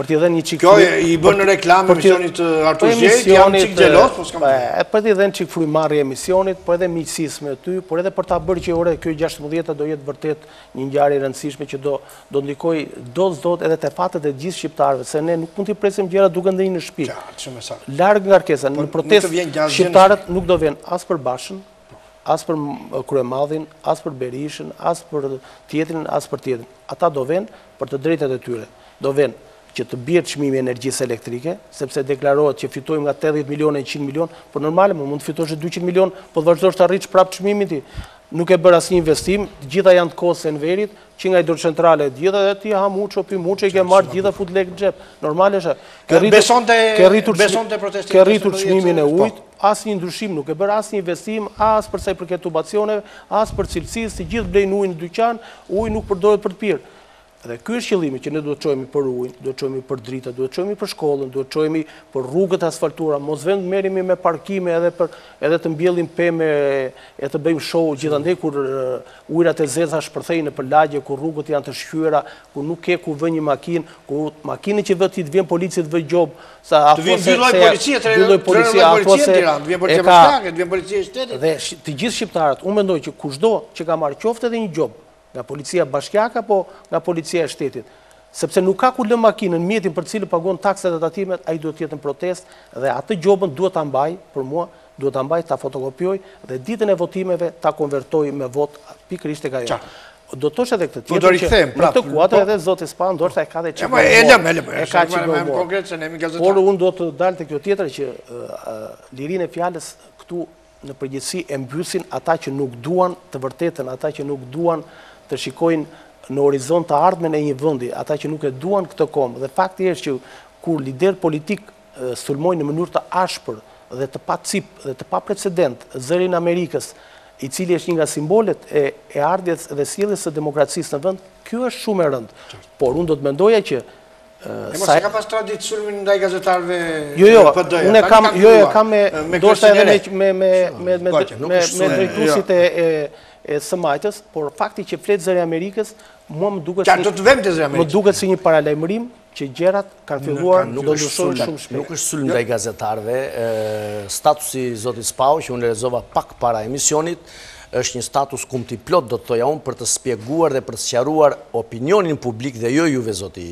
t'i dhënë një çik. Kjo i bën reklamë emisionit Artur Gjejt, jam çik xheloz, po s'kam. Për t'i dhënë çik frymarrje emisionit, por edhe miqësisë me ty, por edhe për ta bërë që kjo 16 do jetë vërtet një ngjarje e rëndësishme që do ndikojë dot edhe te fatet e gjithë shqiptarëve, se ne nuk mund t'i presim gjëra duke ndënë në shtëpi. Larg nga kërkesa, në protestë shqiptarët nuk do vjen as për Bashën, as për Kryemadhin, as për Berishën, as për tjetrin, as për tjetrin. Ata do vjen për të drejtat e tyre. Do vjen që të bjerë çmimi i energjisë elektrike, sepse deklarohet që fitojmë nga 80 milionë e 100 milionë, por normale mund të fitosh 200 milionë, po të vazhdosh të arrish prapë çmimin ti. Nuk e bër asnjë investim, të gjitha janë të kosë në verit, që nga hidrocentrale të gjitha dhe ti ha muço, pi muço, i ke marrë gjitha fut lek në xhep. Normale është. Ke rritur çmimin e ujit, asnjë ndryshim nuk e bër, asnjë investim, as për sa i përket tubacioneve, as për cilësisë, të gjithë blejnë ujin në dyqan, uji nuk përdoret për të pirë. Dhe ky është qëllimi që ne duhet të çojmë për ujin, duhet të çojmë për dritat, duhet të çojmë për shkollën, duhet të çojmë për rrugët asfaltuara, mos vend merremi me parkime edhe të mbjellim pemë e të bëjmë show gjithandej kur ujërat e zeza shpërthejnë nëpër lagje, kur rrugët janë të shqyera, kur nuk ke ku vë një makinë, ku makinën që vë ti të vjen policia të vë gjob, sa apo se vjen policia apo se vjen policia mashtake, vjen policia e shtetit. Dhe të gjithë shqiptarët, unë mendoj që kushdo që ka marrë qoftë edhe një gjob nga policia bashkiake apo nga policia e shtetit. Sepse nuk ka ku lë makinën, mjetin për cilën paguon taksat e tatimet, ai duhet të jetë në protestë dhe atë gjobën duhet ta mbaj, për mua, duhet ta mbaj, ta fotokopjoj dhe ditën e votimeve ta konvertoj me vot pikërisht tek ajo. Do të thosh edhe këtë tjetër që në këtë kuadër edhe zoti Spa ndoshta e ka dhe çik. E ka çik më konkret se ne mi gazetar. Por unë do të dal te kjo tjetër që lirinë e fjalës këtu në përgjithësi e mbysin ata që nuk duan të vërtetën, ata që nuk duan të shikojnë në horizont të ardhmen e një vendi, ata që nuk e duan këtë kombë. Dhe fakti është që kur lider politik sulmojnë në mënyrë të ashpër dhe të pa cip dhe të pa precedent zërin Amerikës, i cili është një nga simbolet e ardhjes dhe sjelljes së demokracisë në vend, kjo është shumë e rëndë. Por unë do të mendoja që mos e ka pas tradit sulmin ndaj gazetarëve PD-ja. Unë kam ndoshta edhe me drejtuesit e së-majtës, por fakti që flet zëri Amerikës, mua më duket si një paralajmërim që gjërat kanë filluar do ndryshojnë shumë shpejt. Nuk është sulm ndaj gazetarëve, statusi i zotit Spau që unë lexova pak para emisionit, është një status kumtiplot, do të thoja unë, për të spjeguar dhe për të sqaruar opinionin publik dhe jo juve zoti.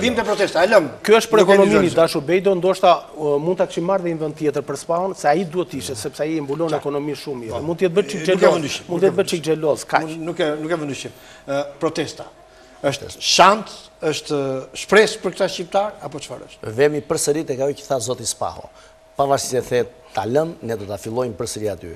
Vim te protesta, e lëm. Kjo është për ekonominë, dashur Bejdo, ndoshta mund ta kishim marrë dhe një vend tjetër për Spaun, se ai duhet ishte, sepse ai mbulon ekonominë shumë mirë. Mund të jetë bërë çik xheloz, kaq. Nuk e vendosim. Protesta. Është shans, është shpresë për këta shqiptar, apo çfarë është? Vemi përsëri tek ajo që tha zoti Spaho. Pavarësisht se the ta lëm, ne do ta fillojmë përsëri aty.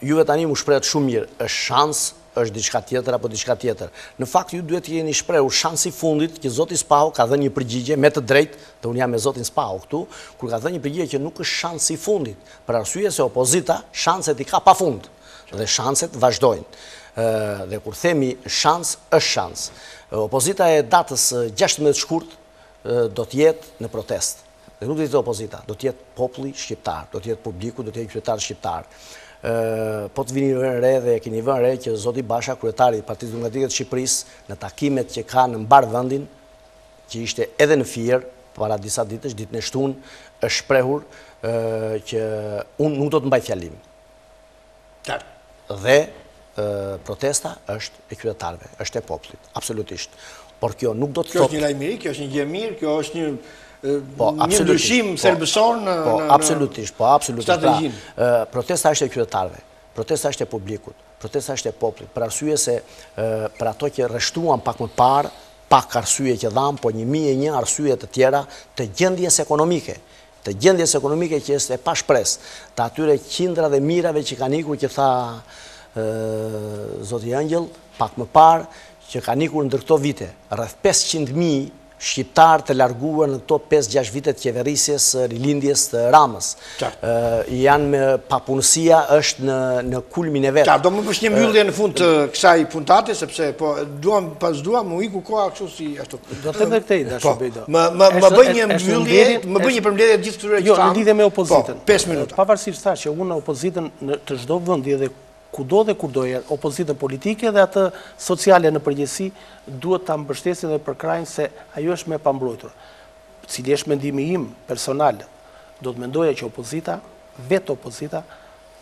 Juve tani mu shprehet shumë mirë, është shans, është diçka tjetër apo diçka tjetër. Në fakt ju duhet të jeni shprehur shansi i fundit që zoti Spaho ka dhënë një përgjigje me të drejtë, dhe unë jam me zotin Spaho këtu, kur ka dhënë një përgjigje që nuk është shansi i fundit, për arsye se opozita shanset i ka pafund dhe shanset vazhdojnë. Dhe kur themi shans, është shans. Opozita e datës 16 shkurt do të jetë në protest. Dhe nuk do të jetë opozita, do të jetë populli shqiptar, do të jetë publiku, do të jetë qytetarë shqiptar. Po të vini vënë re dhe keni vënë re që zoti Basha, kryetari i Partisë Demokratike të Shqipërisë, në takimet që ka në mbar vendin, që ishte edhe në Fier para disa ditësh, ditën e shtunë, është shprehur që unë nuk do të mbaj fjalim. Dhe protesta është e qytetarëve, është e popullit, absolutisht. Por kjo nuk do të thotë... Kjo është një lajmëri, kjo është një gjë mirë, kjo është një ndryshim thelbësor në strategjinë. Protesta është e qytetarëve, protesta është e publikut, protesta është e popullit, për arsye se për ato që rreshtuan pak më parë, pak arsye që dhamë, po 1001 arsye të tjera të gjendjes ekonomike. Të gjendjes ekonomike që është e pa shpresë, të atyre qindra dhe mirave që kanë ikur, që tha zoti Ëngjëll, pak më parë, që kanë ikur ndër këto vite, rreth 500.000 shqiptar të larguar në këto 5-6 vitet qeverisjes rilindjes të Ramës. Janë me papunësia është në kulmin e vetë. Do më bësh një mbyllje në fund të kësaj puntate, sepse pas duam më iku koha kështu si ashtu. Do të dhe këtej, da shubejdo. Më bëj një mbyllje, më bëj një përmbledhje gjithë këtyre që Jo, në lidhje me opozitën. 5 minuta. Pavarësisht thash që unë opozitën të çdo vendi dhe kudo dhe kurdo e opozitën politike dhe atë sociale në përgjithësi duhet ta mbështesin dhe përkrajnë se ajo është me pambrojtur. Cili është mendimi im personal, do të mendoja që opozita, vetë opozita,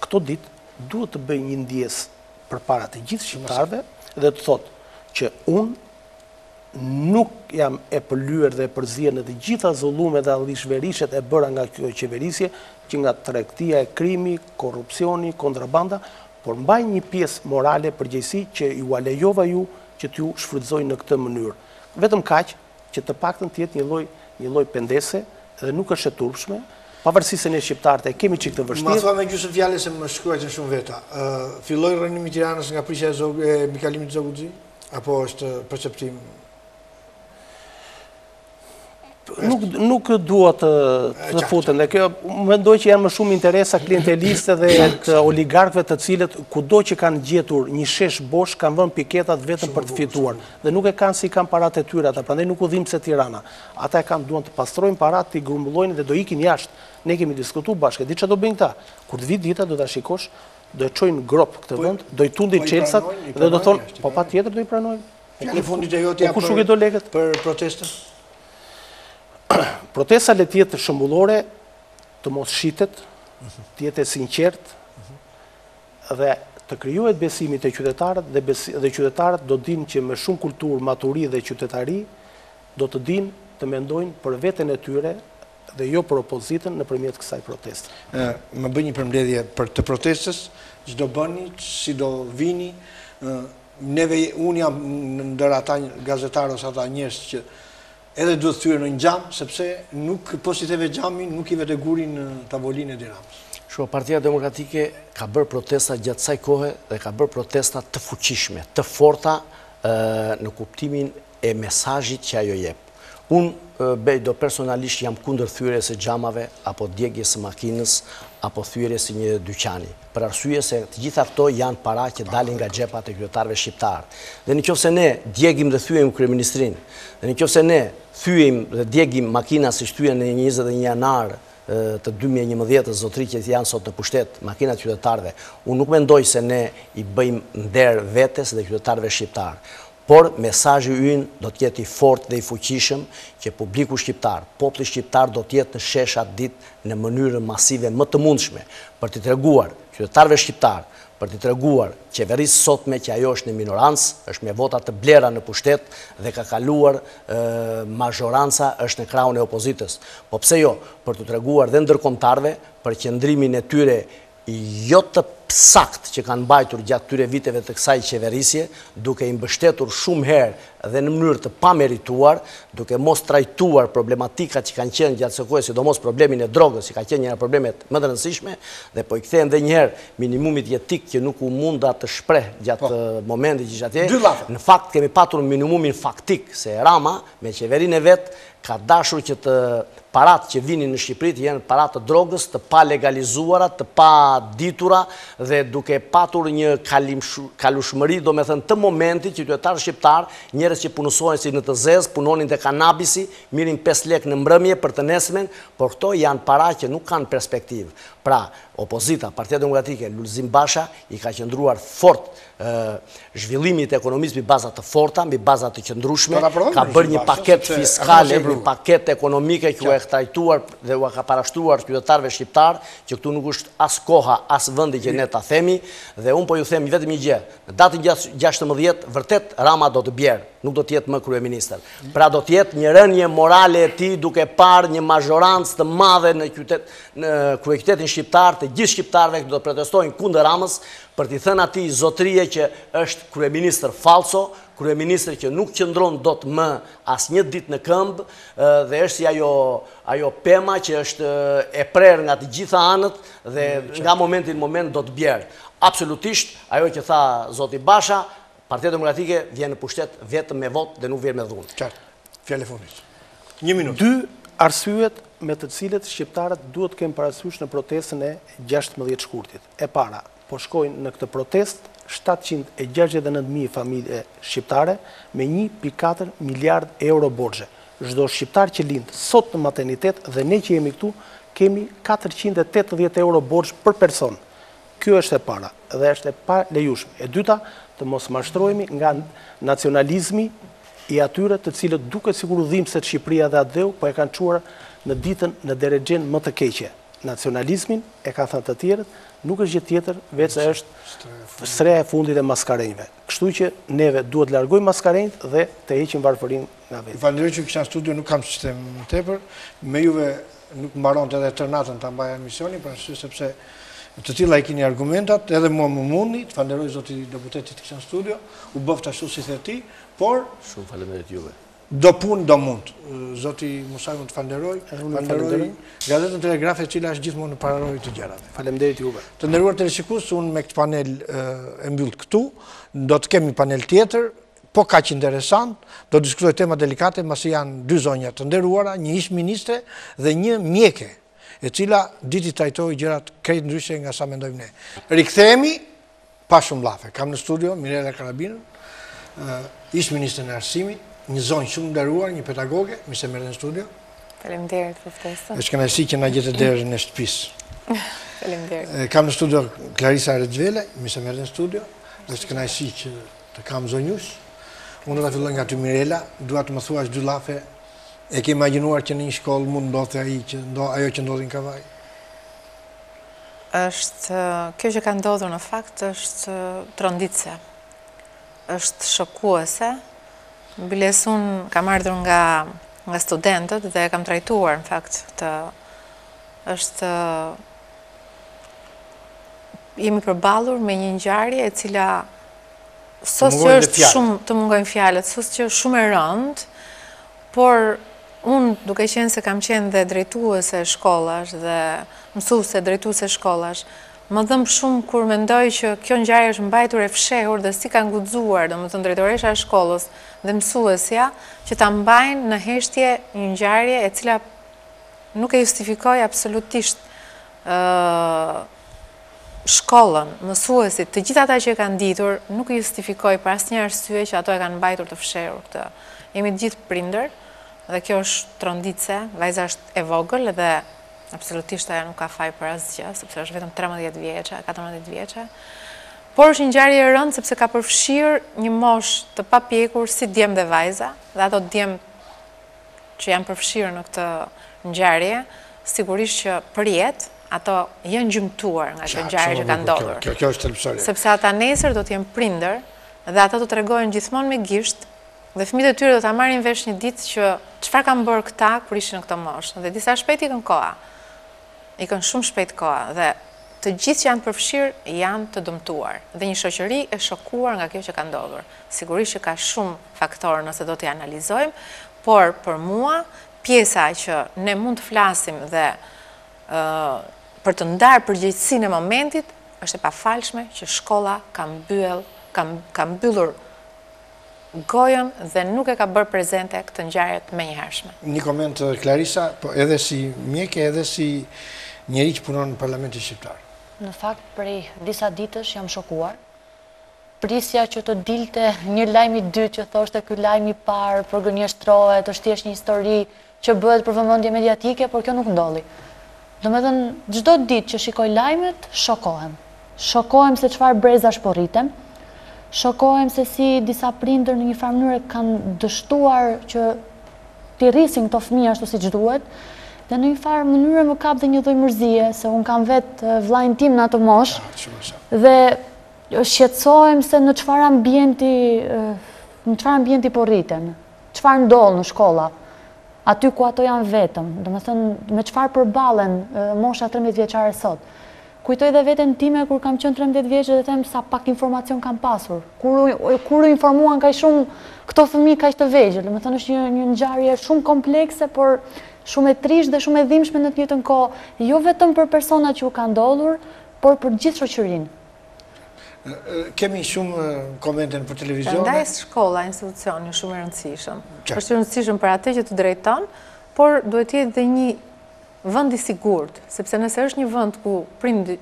këto ditë duhet të bëjë një ndjesë përpara të gjithë shqiptarëve dhe të thotë që unë nuk jam e pëllyer dhe e përzier në të gjitha zullumet dhe allishverishet e bëra nga kjo qeverisje, që nga tregtia e krimi, korrupsioni, kontrabanda, por mbaj një pjesë morale përgjegjësi që ju alejova ju që t'ju shfrytëzojnë në këtë mënyrë. Vetëm kaq që të paktën të jetë një lloj pendese dhe nuk është e turpshme, pavarësisht se ne shqiptarët e kemi çik të vështirë. Ma thua me gjysmë fjalë se më shkruajtën shumë veta. Filloi rrënimi i Tiranës nga prishja e mikalimit Zoguxhi apo është perceptim? Nuk dua të futen, dhe kjo mendoj që janë më shumë interesa klienteliste dhe të oligarkëve të cilët kudo që kanë gjetur një shesh bosh kanë vënë piketat vetëm për të fituar dhe nuk e kanë si kanë paratë e tyre ata, prandaj nuk u dhimbë se Tirana. Ata e kanë duan të pastrojnë paratë, të grumbullojnë dhe do ikin jashtë. Ne kemi diskutuar bashkë, di çfarë do bëjnë këta. Kur të vi dita do ta shikosh, do e çojnë grop këtë vend, do i tundin çelsat dhe do thonë, po patjetër do i pranojnë. Në fundit e jotja për protestën. Protesta le të jetë shëmbullore, të mos shitet, të jetë e sinqert dhe të krijohet besimi te qytetarët dhe qytetarët do dinë që me shumë kulturë, maturi dhe qytetari do të dinë të mendojnë për veten e tyre dhe jo për opozitën nëpërmjet kësaj proteste. Më bëj një përmbledhje për të protestës, ç'do bëni, si do vini, unë jam ndër ata gazetarë ose ata njerëz që edhe duhet thyer në një xham, sepse nuk po si theve xhamin, nuk i vete gurin në tavolinë e Tiranës. Partia Demokratike ka bërë protesta gjatë kësaj kohe dhe ka bërë protesta të fuqishme, të forta në kuptimin e mesazhit që ajo jep. Unë do personalisht jam kundër thyerjes së xhamave apo djegjes së makinës apo thyerjes së një dyqani. Për arsye se të gjitha këto janë para që dalin nga xhepat e qytetarëve shqiptar. Dhe nëse ne djegim dhe thyejm kryeministrinë, dhe nëse ne thyejm dhe djegim makina siç thyen në 21 janar të 2011 zotëri që janë sot në pushtet, makinat qytetarëve, unë nuk mendoj se ne i bëjmë nder vetes dhe qytetarëve shqiptar. Por mesazhi ynë do të jetë i fortë dhe i fuqishëm që publiku shqiptar, populli shqiptar do të jetë në shesh atë ditë në mënyrën masive më të mundshme për t'i treguar qytetarëve shqiptar, për t'i treguar qeverisë sotme që ajo është në minorancë, është me vota të blera në pushtet dhe ka kaluar mazhoranca është në krahun e opozitës. Po pse jo, për t'u treguar dhe ndërkombëtarëve për qëndrimin e tyre jo të sakt që kanë mbajtur gjatë këtyre viteve të kësaj qeverisje, duke i mbështetur shumë herë dhe në mënyrë të pamerituar, duke mos trajtuar problematikat që kanë qenë gjatë së kohës, sidomos problemin e drogës, që ka qenë një nga problemet më të rëndësishme, dhe po i kthehen edhe një herë minimumit jetik që nuk u munda të shpreh gjatë momentit që ishte atje. Në fakt kemi patur minimumin faktik se Rama me qeverinë e vet ka dashur që të parat që vinin në Shqipëri të jenë parat të drogës, të pa legalizuara, të pa ditura dhe duke patur një kalushmëri, do me thënë të momentit që qytetarë shqiptar, njerëz që punësohen si në të zezë, punonin të kanabisi, mirin 5 lek në mbrëmje për të nesmen, por këto janë para që nuk kanë perspektivë. Pra, opozita, Partia Demokratike, Luan Baci i ka qëndruar fort zhvillimit e ekonomisë mbi baza të forta, mbi baza të qëndrueshme, ka bërë një paket fiskale, një paket ekonomike që u e trajtuar dhe u ka parashtruar qytetarëve shqiptar, që këtu nuk është as koha, as vendi që ne ta themi, dhe unë po ju them vetëm një gjë. Në datën 16, vërtet Rama do të bjerë, nuk do të jetë më kryeministër. Pra do të jetë një rënje morale e tij duke parë një mazhorancë të madhe në kryeqytetin shqiptar, të gjithë shqiptarëve që do të protestojnë kundër Ramës, për t'i thënë atij zotërie që është kryeministër falso, kryeministër që nuk qëndron dot më asnjë ditë në këmbë, dhe është si ajo pema që është e prerë nga të gjitha anët dhe nga momenti në moment do të bjerë. Absolutisht, ajo që tha zoti Basha, Partia Demokratike vjen në pushtet vetëm me votë dhe nuk vjen me dhunë. Qartë, fjallë e fundit. 1 minutë. 2 arsyet me të cilët shqiptarët duhet kemë parasysh në protestën e 16 shkurtit. E para, po shkojnë në këtë protest 769.000 familje shqiptare me 1.4 miliard euro borxhe. Çdo shqiptar që lind sot në maternitet dhe ne që jemi këtu kemi 480 euro borxh për person. Kjo është e para dhe është e pa lejushme. E dyta, të mos mashtrohemi nga nacionalizmi i atyre të cilët duket sikur udhim se Shqipëria dhe Adeu, po e kanë çuar në ditën në deregjen më të keqe. Nacionalizmin, e ka thënë të tjerët, nuk është gjë tjetër veç se është sreja e fundit e maskarenjve. Kështu që neve duhet të largojmë maskarenjt dhe të heqim varfërinë nga vetë. Falenderoj që kisha në studio, nuk kam sistem më tepër, me juve nuk mbaronte edhe tërnatën ta mbaja emisionin, për arsye sepse të tilla i keni argumentat, edhe mua më mundi, të falenderoj zoti deputetit që kisha në studio, u bëft ashtu si the ti, por shumë faleminderit juve. Do punë do mund. Zoti Musai më të falenderoj. Falenderoj gazetën Telegraf e cila është gjithmonë në pararojë të gjërave. Faleminderit juve. Të nderuar teleshikues, unë me këtë panel e mbyll këtu. Do të kemi panel tjetër, po kaq interesant, do të diskutoj tema delikate, pasi janë 2 zonja të nderuara, një ish-ministre dhe një mjeke, e cila diti trajtoi gjërat krejt ndryshe nga sa mendojmë ne. Rikthehemi pa shumë llafe. Kam në studio Mirela Crraga, ish-ministren e Arsimit, një zonjë shumë nderuar, një pedagoge, mi se merren në studio. Faleminderit për ftesën. Është kënaqësi që na gjetë derën e shtëpisë. Faleminderit. Kam në studio Klarisa Rexhvelaj, mi se merren në studio. Është kënaqësi që të kam zonjush. Unë do ta filloj nga ty Mirela, dua të më thuash 2 llafe. E ke imagjinuar që në një shkollë mund ndodhte ajo që ndodhi në Kavaj? Kjo që ka ndodhur në fakt është tronditse. Është shokuese. Biles unë kam ardhur nga studentët dhe kam trajtuar në fakt jemi përballur me një ngjarje e cila sos që është shumë të mungojnë fjalët, sos që është shumë e rëndë, por unë duke qenë se kam qenë dhe drejtuese shkollash dhe mësuese drejtuese shkollash, më dhëm shumë kur mendoj që kjo ngjarje është mbajtur e fshehur dhe si ka nguxuar, domethënë drejtoresha e shkollës dhe mësuesja që ta mbajnë në heshtje një ngjarje e cila nuk e justifikoi absolutisht shkollën, mësuesit, të gjithë ata që e kanë ditur, nuk e justifikoi për asnjë arsye që ato e kanë mbajtur të fshehur këtë. Jemi të gjithë prindër dhe kjo është tronditse, vajza është e vogël dhe absolutisht ajo nuk ka faj për asgjë, sepse është vetëm 13 vjeçe, 14 vjeçe. Por është një ngjarje e rëndë sepse ka përfshirë një moshë të papjekur si djemë dhe vajza, dhe ato djemë që janë përfshirë në këtë ngjarje, sigurisht që për jetë ato janë gjymtuar nga kjo ngjarje që ka ndodhur. Kjo është thelbësoria. Sepse ata nesër do të jenë prindër dhe ata do tregojnë gjithmonë me gisht dhe fëmijët e tyre do ta marrin vesh një ditë që çfarë kanë bërë këta kur ishin në këtë moshë. Dhe disa shpejt ikën koha. Ikën shumë shpejt koha dhe të gjithë që janë përfshirë janë të dëmtuar dhe një shoqëri e shokuar nga kjo që ka ndodhur. Sigurisht që ka shumë faktorë nëse do t'i analizojmë, por për mua pjesa që ne mund të flasim dhe për të ndarë përgjegjësinë e momentit është e pafalshme që shkolla ka mbyllur gojën dhe nuk e ka bërë prezente këtë ngjarje të menjëhershme. Një koment Klarisa, po edhe si mjeke, edhe si njeri që punon në Parlamentin Shqiptar. Në fakt, prej disa ditësh jam shokuar. Prisja që të dilte një lajm i dytë që thoshte ky lajm i parë përgënjeshtrohet, është thjesht një histori që bëhet për vëmendje mediatike, por kjo nuk ndodhi. Domethënë, çdo ditë që shikoj lajmet, shokohem. Shokohem se çfarë brezash po rritem. Shokohem se si disa prindër në një farë mënyrë kanë dështuar që t'i rrisin këto fëmijë ashtu siç duhet. Dhe në një farë mënyrë më kap dhe një lloj mërzie, se unë kam vetë vllajën tim në atë moshë. Dhe shqetësohem se në çfarë ambienti po rriten, çfarë ndodh në shkolla, aty ku ato janë vetëm, domethënë me çfarë përballen mosha 13 vjeçare sot. Kujtoj dhe veten time kur kam qenë 13 vjeçë dhe them sa pak informacion kam pasur. Kur u informuan kaq shumë këto fëmijë kaq të vegjël, domethënë është një ngjarje shumë komplekse, por shumë e trisht dhe shumë e dhimbshme në të njëjtën kohë, jo vetëm për personat që u kanë ndodhur, por për gjithë shoqërinë. Kemi shumë komente për televizion. Prandaj shkolla, institucioni është shumë e rëndësishëm. Është i rëndësishëm për atë që të drejton, por duhet të jetë dhe një vend i sigurt, sepse nëse është një vend ku prindi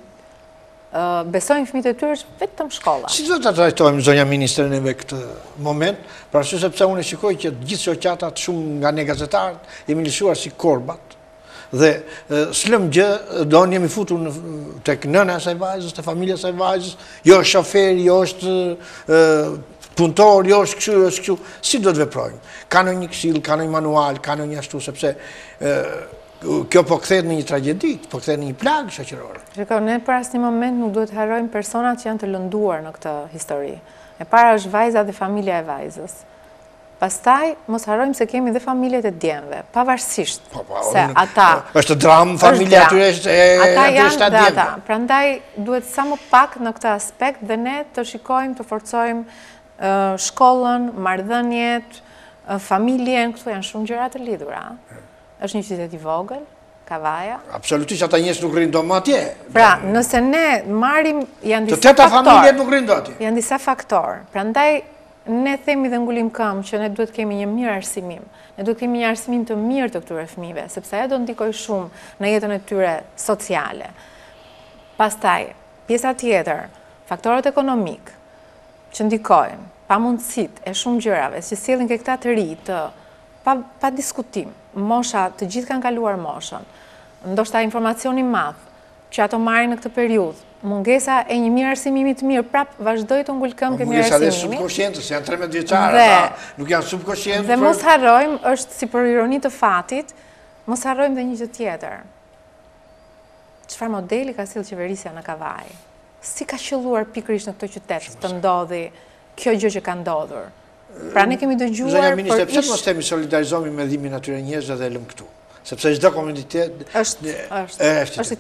besojnë fëmijët e tyre është vetëm shkolla. Si do ta trajtojmë zonja ministre në këtë moment, për arsye sepse unë shikoj që të gjithë shoqatat shumë nga ne gazetarët jemi lëshuar si korbat. Dhe s'lëm gjë, do jemi futur tek nëna e asaj vajzës, te familja e asaj vajzës, jo është shoferi, jo është punëtor, jo është kështu, jo është kështu. Si do të veprojmë? Ka në një këshill, ka në një manual, ka në një ashtu, sepse kjo po kthehet në një tragjedi, po kthehet në një plagë shoqërore. Shikoj, ne për asnjë moment nuk duhet harrojmë personat që janë të lënduar në këtë histori. E para është vajza dhe familja e vajzës. Pastaj, mos harrojmë se kemi dhe familjet e djemve, pavarësisht se ata... është dramë, familja atyre është atë djemve. Prandaj, duhet sa më pak në këtë aspekt dhe ne të shikojmë, të forcojmë shkollën, marrëdhëniet, familjen, këtu janë shumë gjëra të lidhura. Është një qytet i vogël, Kavaja. Absolutisht, ata njerëz nuk rrinë doma atje. Pra, nëse ne marrim, janë disa faktorë. Të teta familjet nuk rrinë atje. Janë disa faktorë. Prandaj, ne themi dhe ngulim këmbë që ne duhet kemi një mirë arsimim. Ne duhet kemi një arsimim të mirë të këtyre fëmijëve, sepse ajo do ndikojë shumë në jetën e tyre sociale. Pastaj, pjesa tjetër, faktorët ekonomik që ndikojnë, pamundësitë e shumë gjërave që sjellin ke këta të ri të pa diskutim. Mosha, të gjithë kanë kaluar moshën. Ndoshta informacioni madh që ato marrin në këtë periudhë, mungesa e një mirë arsimimi të mirë, prap vazhdoi të ngul këmbë ke mirë arsimimi. Mungesa dhe subkonscientës, janë 13 vjeçare, nuk janë subkonscientë. Dhe mos harrojmë, është si për ironi të fatit, mos harrojmë dhe një gjë tjetër. Çfarë modeli ka sjellë qeverisja në Kavaj? Si ka qelluar pikërisht në këtë qytet të ndodhi kjo gjë që ka ndodhur? Pra ne kemi dëgjuar Zonja ministre, pse mos themi solidarizohemi me dhimbjen atyre njerëzve dhe lëm këtu? Sepse çdo komunitet është i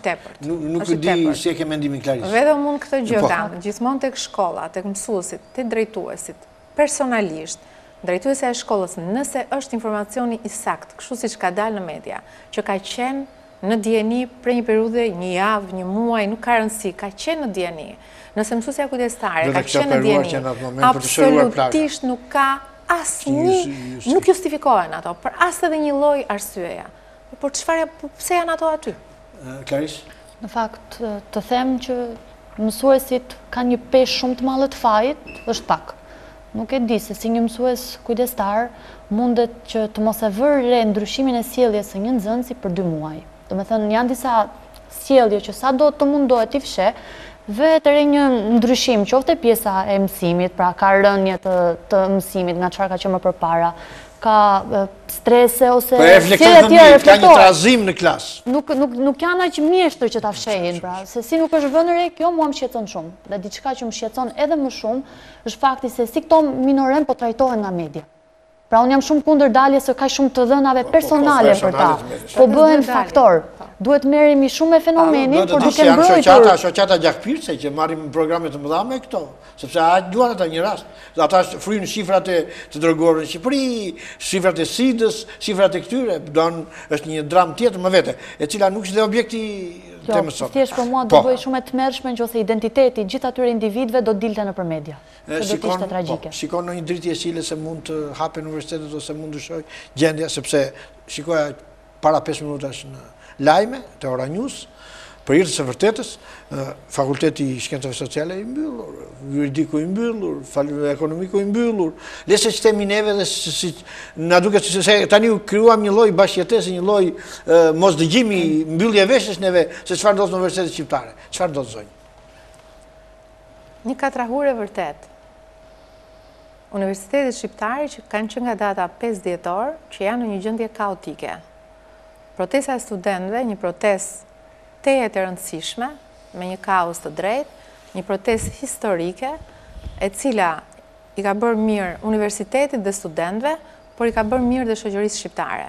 tepërt. Nuk e di si e ke mendimin Klarisa. Vetëm unë këtë gjë kam, gjithmonë tek shkolla, tek mësuesit, tek drejtuesit, personalisht, drejtuesja e shkollës, nëse është informacioni i saktë, kështu siç ka dalë në media, që ka qenë në dieni për një periudhë, një javë, një muaj, nuk ka rëndësi, ka qenë në dieni. Nëse mësuesja kujdestare ka qenë në dieni, absolutisht nuk ka asnjë, nuk justifikohen ato, për as edhe një lloj arsyeja. Por pse janë ato aty? Klarisë? Në fakt, të them që mësuesit kanë një peshë shumë të madhe të fajit, është pak. Nuk e di se si një mësues kujdestar mundet që të mos e vërë re ndryshimin e sjelljes së një nxënësi për 2 muaj. Domethënë janë disa sjellje që sa do të mundohet t'i fsheh, vetëre një ndryshim, qofte pjesa e mësimit, pra ka rënje të mësimit nga çfarë ka qenë më përpara, ka strese ose ka një trazim në klasë. Nuk janë aq mjeshtër që ta fshehin, pra, se si nuk është vënë re, kjo mua më shqetëson shumë. Dhe diçka që më shqetëson edhe më shumë është fakti se si këto minorem po trajtohen nga media. Pra unë jam shumë kundër daljes së kaq shumë të dhënave personale për ta. Po bëhen faktor. Duhet merremi shumë me fenomenin, por duke mbrojtur. Shoqata gjakpirse që marrin programe të mëdha me këto, sepse duan ata një rast. Ata fryn shifrat e të dërguarve në Shqipëri, shifrat e SID-s, shifrat e këtyre, është një dram tjetër më vete, e cila nuk është dhe objekti temës sot. Thjesht për mua do bëj shumë e tmerrshme nëse identiteti gjithë atyre individëve do dilte nëpër media. Do të ishte tragjike. Shikon në një dritë jeshile se mund të hapen universitetet ose mund ndryshoj gjendja, sepse shikoja para 5 minutash në lajme të Ora News, për hir të së vërtetës, fakulteti i shkencave sociale i mbyllur, juridiku i mbyllur, ekonomiku i mbyllur, lese që temi neve dhe na duket se tani krijuam një lloj bashkëjetese, një lloj mosdëgjimi, mbyllje veshësh neve se çfarë ndodh në universitetet shqiptare. Çfarë ndodh zonjë? Një katrahure vërtet. Universitetet shqiptare që kanë qenë nga data 5 dhjetor, që janë në një gjendje kaotike. Protesta e studentëve, një protestë tejet e rëndësishme, me një kaos të drejtë, një protestë historike, e cila i ka bërë mirë universitetit dhe studentëve, por i ka bërë mirë dhe shoqërisë shqiptare.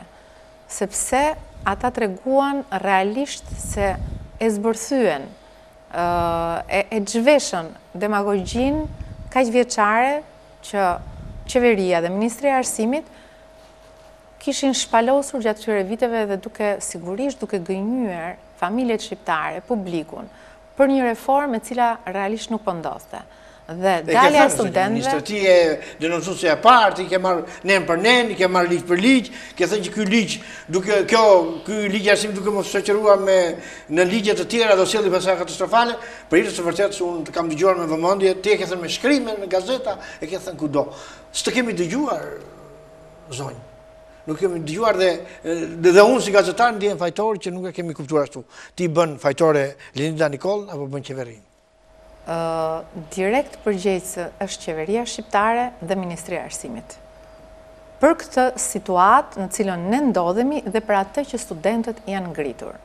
Sepse ata treguan realisht se e zbërthyen, e zhveshën demagogjin kaq vjeçare që qeveria dhe ministria e Arsimit kishin shpalosur gjatë këtyre viteve dhe sigurisht duke gënjyer familjet shqiptare, publikun, për një reformë e cila realisht nuk po ndodhte. Dhe dalja e studentëve... Ministri ti e denoncuese e parë, i ke marrë nen për nen, i ke marrë ligj për ligj, ke thënë që ky ligj, ky ligj i Arsimit duke mos shoqëruar në ligje të tjera do sjellë pasojë katastrofale, për hir të vërtetë unë kam dëgjuar me vëmendje, ti e ke thënë me shkrimen në gazeta, e ke thënë kudo. S'të kemi dëgjuar zonjë. Nuk kemi dëgjuar dhe unë si gazetar ndihem fajtor që nuk e kemi kuptuar ashtu. Ti bën fajtore Linda Nikol apo bën qeverinë? Direkt përgjegjëse është qeveria shqiptare dhe Ministria e Arsimit. Për këtë situatë në cilën ne ndodhemi dhe për atë që studentët janë ngritur.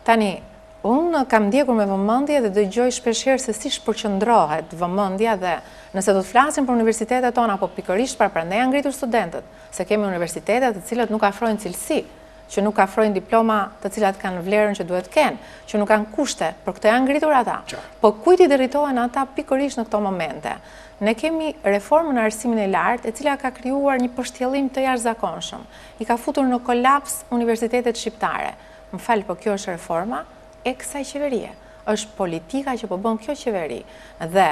Tani, unë kam ndjekur me vëmendje dhe dëgjoj shpeshherë se si shpërqendrohet vëmendja dhe nëse do të flasim për universitetet tona, apo pikërisht prandaj janë ngritur studentët, se kemi universitetet të cilat nuk afrojnë cilësi, që nuk afrojnë diploma të cilat kanë vlerën që duhet kenë, që nuk kanë kushte, për këtë janë ngritur ata. Po kujt i deritohen ata pikërisht në këto momente? Ne kemi reformën e arsimit të lartë, e cila ka krijuar një përshtjellim të jashtëzakonshëm. I ka futur në kolaps universitetet shqiptare. Më fal, po kjo është reforma e kësaj qeverie. Është politika që po bën kjo qeveri. Dhe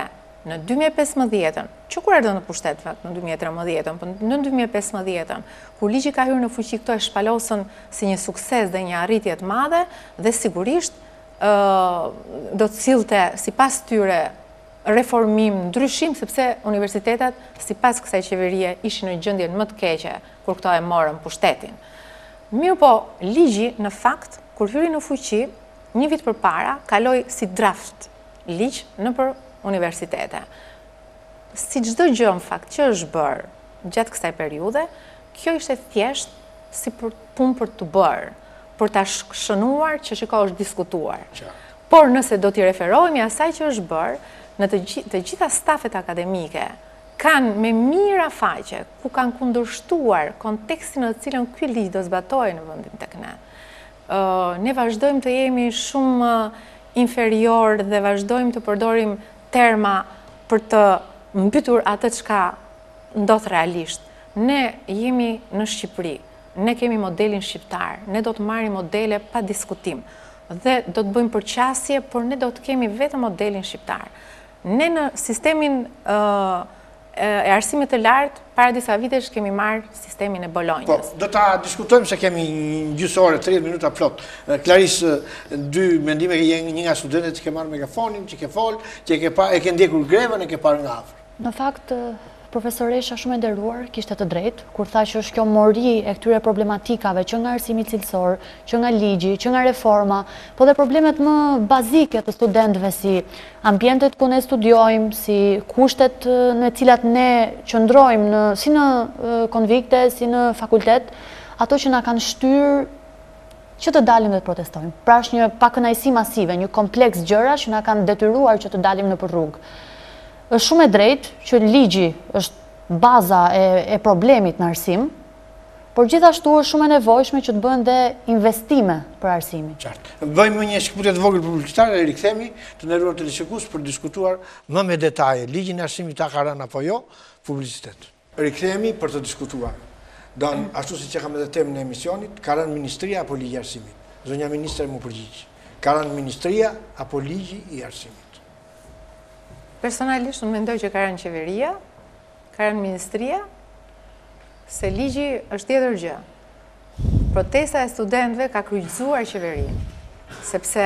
në 2015-ën, që kur erdhën në pushtet fakt në 2013-ën, por në 2015-ën, kur ligji ka hyrë në fuqi, këto e shpalosën si një sukses dhe një arritje të madhe, dhe sigurisht do të sillte sipas tyre reformim, ndryshim, sepse universitetet sipas kësaj qeverie ishin në gjendjen më të keqe kur këto e morën pushtetin. Mirë po, ligji në fakt kur hyri në fuqi, një vit përpara kaloi si draft ligj nëpër universitete. Si çdo gjë në fakt që është bërë gjatë kësaj periudhe, kjo ishte thjesht si punë për të bërë, për ta shënuar që shiko është diskutuar. Por nëse do t'i referohemi asaj që është bërë, në të gjitha stafet akademike kanë me mira faqe ku kanë kundërshtuar kontekstin në të cilën ky ligj do zbatojë në vendin tek ne. Ne vazhdojmë të jemi shumë inferior dhe vazhdojmë të përdorim terma për të mbytur atë çka ndodh realisht. Ne jemi në Shqipëri, ne kemi modelin shqiptar, ne do të marrim modele pa diskutim dhe do të bëjmë përqasje, por ne do të kemi vetëm modelin shqiptar. Ne në sistemin e arsimit të lartë, para disa vitesh kemi marrë sistemin e Bolonjës. Po, do ta diskutojmë se kemi një gjysore, 30 minuta plot. Klarisë, dy mendime që një nga studentët që ke marrë megafonin, që ke folë, që e ke ndjekur grevën, e ke parë nga afër. Në fakt, profesoresha shumë e nderuar kishte të drejtë kur tha që është kjo mori e këtyre problematikave që nga arsimi cilësor, që nga ligji, që nga reforma, po dhe problemet më bazike të studentëve si ambientet ku ne studiojmë, si kushtet në cilat ne qëndrojmë si në konvikte, si në fakultet, ato që na kanë shtyrë që të dalim dhe të protestojmë. Pra është një pakënaqësi masive, një kompleks gjëra që na kanë detyruar që të dalim nëpër rrugë. Është shumë e drejtë që ligji është baza e problemit në arsim, por gjithashtu është shumë e nevojshme që të bëhen dhe investime për arsimin. Qartë. Bëjmë një shkputje të vogël publicitare e rikthemi të nderuar televizionistë për të diskutuar më me detaje ligjin e arsimit ta ka rënë apo jo, publicitet. Rikthemi për të diskutuar. Ashtu siç e kam edhe temën e emisionit, ka rënë ministria apo ligji i arsimit? Zonja ministre më përgjigj. Ka rënë ministria apo ligji i arsimit? Personalisht unë mendoj që ka rënë qeveria, ka rënë ministria, se ligji është tjetër gjë. Protesta e studentëve ka kryqëzuar qeverinë, sepse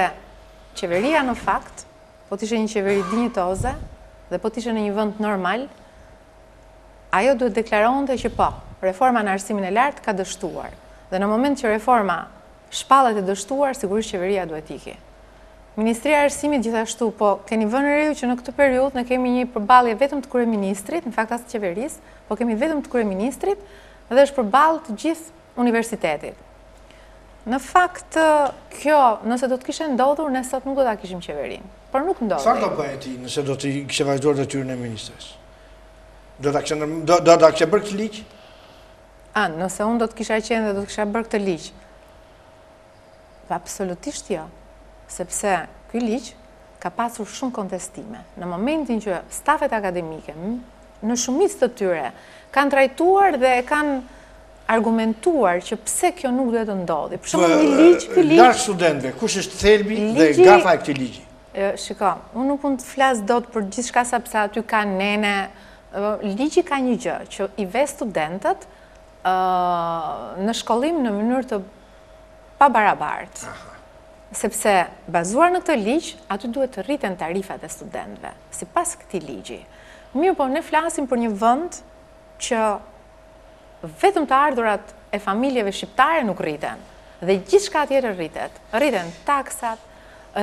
qeveria në fakt, po t'ishe një qeveri dinjitoze dhe po t'ishe në një vend normal, ajo duhet deklaronte që po, reforma në arsimin e lartë ka dështuar. Dhe në moment që reforma shpallet e dështuar, sigurisht qeveria duhet iki. Ministria e Arsimit gjithashtu, po keni vënë re që në këtë periudhë ne kemi një përballje vetëm të kryeministrit, në fakt as të qeverisë, po kemi vetëm të kryeministrit dhe është përballë të gjithë universitetit. Në fakt kjo, nëse do të kishte ndodhur, ne sot nuk do ta kishim qeverinë, por nuk ndodhi. Çfarë do bëje ti nëse do të kishe vazhduar detyrën e ministres? Do ta kishe bërë këtë ligj? Nëse unë do të kisha qenë dhe do të kisha bërë këtë ligj. Absolutisht jo. Sepse ky ligj ka pasur shumë kontestime. Në momentin që stafet akademike, në shumicë të tyre, kanë trajtuar dhe kanë argumentuar që pse kjo nuk duhet të ndodhi. Për shembull, ky ligj, larg studentëve, kush është thelbi dhe gafa e këtij ligji? Shiko, unë nuk mund të flas dot për gjithçka sepse aty ka nene. Ligji ka një gjë që i ve studentët në shkollim në mënyrë të pabarabartë. Sepse bazuar në këtë ligj, aty duhet të rriten tarifat e studentëve, sipas këtij ligji. Mirë, po ne flasim për një vend që vetëm të ardhurat e familjeve shqiptare nuk rriten, dhe gjithçka tjetër rritet. Rriten taksat,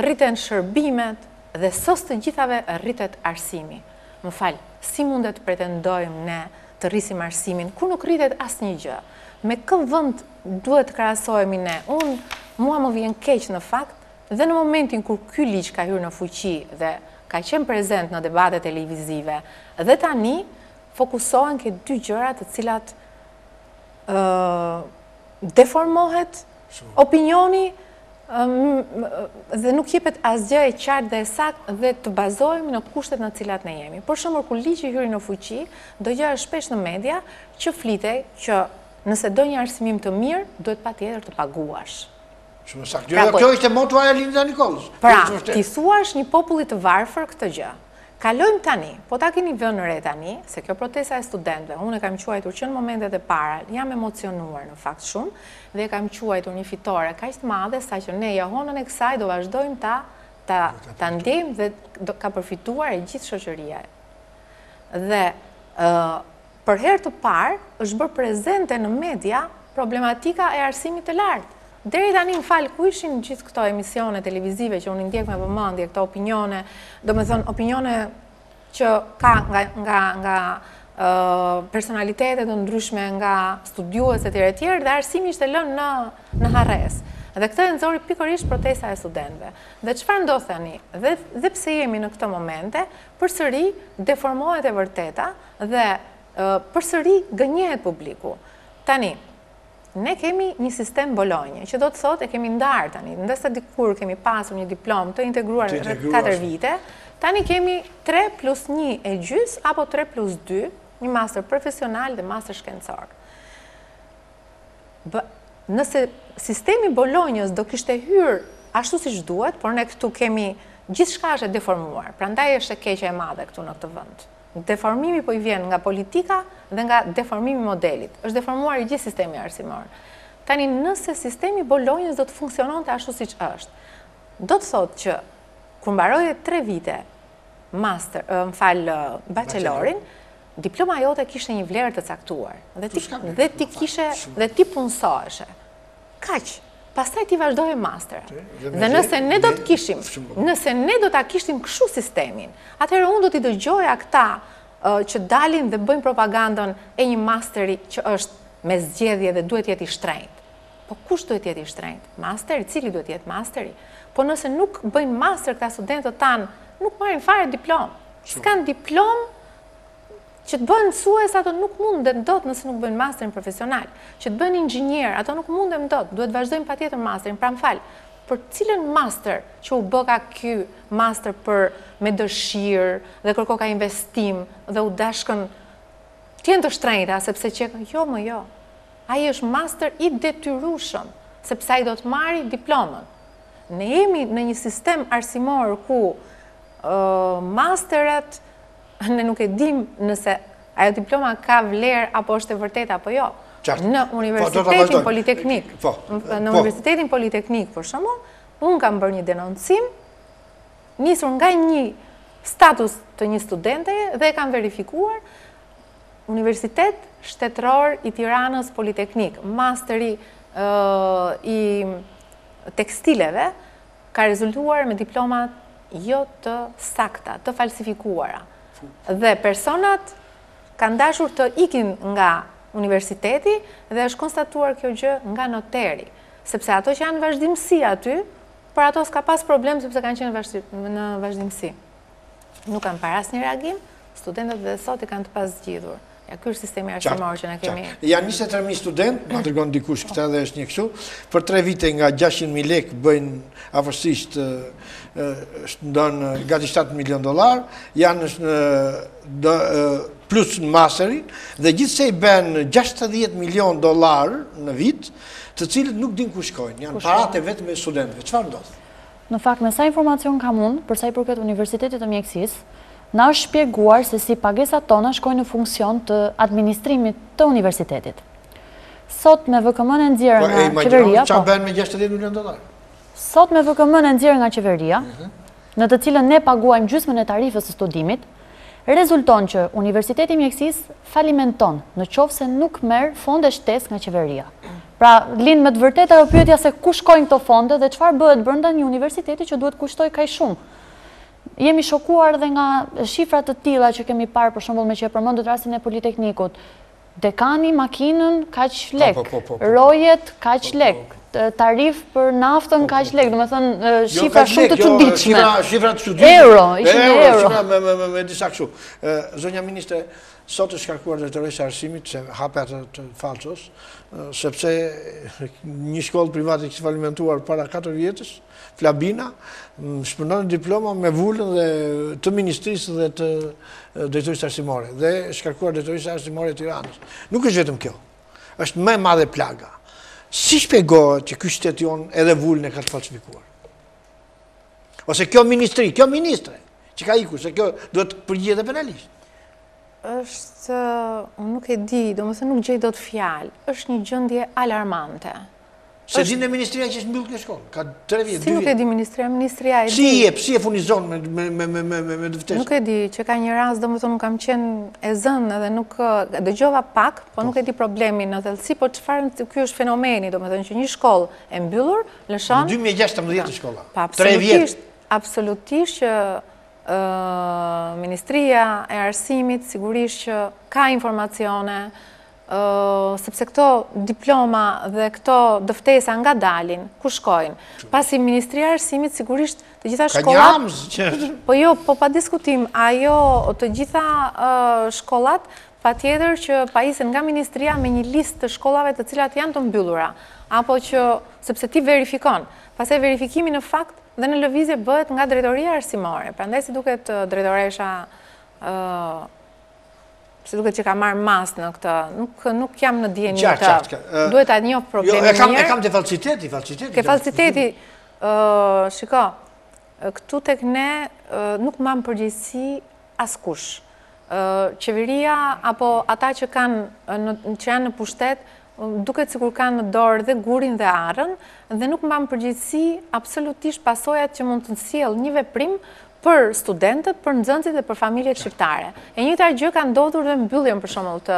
rriten shërbimet dhe sos të gjithave rritet arsimi. Më fal, si mundet të pretendojmë ne të rrisim arsimin ku nuk rritet asnjë gjë? Me kë vend duhet të krahasohemi ne? Mua më vjen keq në fakt, dhe në momentin kur ky ligj ka hyrë në fuqi dhe ka qenë prezent në debate televizive, dhe tani fokusohen ke dy gjëra të cilat deformohet opinioni dhe nuk jepet asgjë e qartë dhe e saktë dhe të bazohemi në kushtet në cilat ne jemi. Për shembull, kur ligji hyri në fuqi, do gjëra shpesh në media që flitej që nëse do një arsimim të mirë, duhet patjetër të paguash. Shumë saktë. Kjo ishte motuaja e Linda Nikollës. Pra, ti thuash një populli të varfër këtë gjë. Kalojmë tani, po ta keni vënë re tani, se kjo protesta e studentëve, unë e kam quajtur që në momentet e para, jam emocionuar në fakt shumë, dhe e kam quajtur një fitore kaq të madhe, sa që ne jahonën e kësaj do vazhdojmë ta ndjejmë dhe ka përfituar e gjithë shoqëria. Dhe për herë të parë është bërë prezente në media problematika e arsimit të lartë. Deri tani më fal, ku ishin gjithë këto emisione televizive që unë ndjek me vëmendje, këto opinione, domethënë opinione që ka nga personalitete të ndryshme, nga studiues etj. Dhe arsimi ishte lënë në harres. Dhe këtë e nxori pikërisht protesta e studentëve. Dhe çfarë ndodh tani? Dhe pse jemi në këto momente, përsëri deformohet e vërteta dhe përsëri gënjehet publiku. Tani, ne kemi një sistem Bolonje, që do të thotë e kemi ndarë tani, ndërsa dikur kemi pasur një diplomë të integruar rreth 4 vite, tani kemi 3+1 e gjys apo 3+2, një master profesional dhe master shkencor. Nëse sistemi Bolonjës do kishte hyrë ashtu siç duhet, por ne këtu kemi gjithçka është e deformuar. Prandaj është e keqja e madhe këtu në këtë vend. Deformimi po i vjen nga politika dhe nga deformimi modelit. Është deformuar i gjithë sistemi arsimor. Tani, nëse sistemi Bolonjës do të funksiononte ashtu siç është, do të thotë që kur mbaroje 3 vite master, bachelorin, diploma jote kishte një vlerë të caktuar dhe ti punësoheshe. Kaq. Pastaj ti vazhdoje master. Dhe nëse ne do të kishim, nëse ne do ta kishim kështu sistemin, atëherë unë do t'i dëgjoja këta që dalin dhe bëjnë propagandën e një masteri që është me zgjedhje dhe duhet jetë i shtrenjtë. Po kush duhet jetë i shtrenjtë? Masteri, cili duhet jetë masteri? Po nëse nuk bëjnë master këta studentët tanë, nuk marrin fare diplomë. S'kan diplomë Që të bënë mësues, ato nuk munden dot nëse nuk bëjnë masterin profesional. Që të bënë inxhinier, ato nuk munden dot, duhet vazhdojnë patjetër masterin. Pra më fal, për cilën master që u bë ka ky master për me dëshirë dhe kërko ka investim dhe u dashkën tjenë të shtrenjta, sepse që jo. Ai është master i detyrueshëm, sepse ai do të marri diplomën. Ne jemi në një sistem arsimor ku masteret, ne nuk e dim nëse ajo diploma ka vlerë apo është e vërtetë apo jo. Në Universitetin Politeknik, për shembull, unë kam bërë një denoncim, nisur nga një status të një studente dhe kam verifikuar Universitet Shtetëror i Tiranës Politeknik, masteri i tekstileve, ka rezultuar me diplomat jo të sakta, të falsifikuara. Dhe personat kanë dashur të ikin nga universiteti dhe është konstatuar kjo gjë nga noteri. Sepse ato që janë në vazhdimësi aty, për ato s'ka pas problem sepse kanë qenë në vazhdimësi. Nuk kanë parë asnjë reagim, studentët dhe sot i kanë të pasgjidhur. Ja, ky është sistemi arsimor që na kemi. Janë 23.000 student, ma tregon dikush këtë edhe është një kështu, për 3 vite nga 600.000 lek bëjnë afërsisht ndonë gati $7 milion, janë plus në masterin, dhe gjithsej bën $60 milion në vit, të cilët nuk din ku shkojnë, janë parate vetëm e studentëve. Çfarë ndodh? Në fakt, me sa informacion kam unë, për sa i përket Universitetit të Mjekësisë, na është shpjeguar se si pagesat tona shkojnë në funksion të administrimit të universitetit. Sot me VKM-n e nxjerrë nga qeveria, çfarë bën me $60 milion? Sot me VKM-n e nxjerrë nga qeveria, në të cilën ne paguajmë gjysmën e tarifës së studimit, rezulton që Universiteti i Mjekësisë falimenton në qoftë se nuk merr fonde shtesë nga qeveria. Pra, lind me të vërtetë ajo pyetja se ku shkojnë këto fonde dhe çfarë bëhet brenda një universiteti që duhet kushtojë kaq shumë. Jemi shokuar dhe nga shifra të tilla që kemi parë, për shembull me që e përmendët rastin e Politeknikut. Dekani makinën kaq lek, rojet kaq lek, tarif për naftën kaq lek, domethënë shifra shumë të çuditshme. Shifra të çuditshme. Euro, ishin euro. Shifra me disa kështu. Zonja ministre, sot është shkarkuar drejtoresha e Arsimit, se hape atë të falsos, sepse një shkollë private që falimentuar para 4 vjetës, Flabina, shpërndon diploma me vullën dhe të ministrisë dhe të drejtorisë arsimore, dhe shkarkuar drejtorisë arsimore e Tiranës. Nuk është vetëm kjo, është më e madhe plaga. Si shpjegohet që ky shtet jon edhe vullën e ka të falsifikuar? Ose kjo ministri, kjo ministre, që ka ikur, se kjo duhet të përgjigjet penalisht. Është, unë nuk e di, domethënë nuk gjej dot fjalë, është një gjendje alarmante. Se di në ministria që është mbyll kjo shkollë, ka 3 vjet, 2 vjet. Si nuk e di ministria e di. Si e furnizon me dëvërtetësi? Nuk e di, që ka një rast, domethënë nuk kam qenë e zënë edhe nuk dëgjova pak, po nuk e di problemin në thellësi, po çfarë ky është fenomeni, domethënë që një shkollë e mbyllur lëshon. Në 2016 shkolla. 3 vjet. Absolutisht që Ministria e Arsimit sigurisht që ka informacione, sepse këto diploma dhe këto dëftesa nga dalin, ku shkojnë? Pasi Ministria e Arsimit sigurisht të gjitha shkollat... Po jo, po pa diskutim, ajo të gjitha shkollat pa tjetër që pajisen nga Ministria me një listë të shkollave të cilat janë të mbyllura, apo që, sepse ti verifikon, pastaj verifikimi në fakt dhe në lëvizje bëhet nga drejtoria arsimore. Prandaj si duket drejtoresha, si duket që ka marrë mas në këtë, nuk jam në dieni të... Duhet ta njoh problemin mirë. E kam të falsiteti. Ke falsiteti, shiko, këtu tek ne nuk mam përgjegjësi askush. Qeveria apo ata që janë në pushtet, duket sikur kanë në dorë dhe gurin dhe arën, dhe nuk mban përgjegjësi absolutisht pasojat që mund të sjellë një veprim për studentët, për nxënësit dhe për familjet shqiptare. E njëjta gjë ka ndodhur dhe mbylljen për shembull të,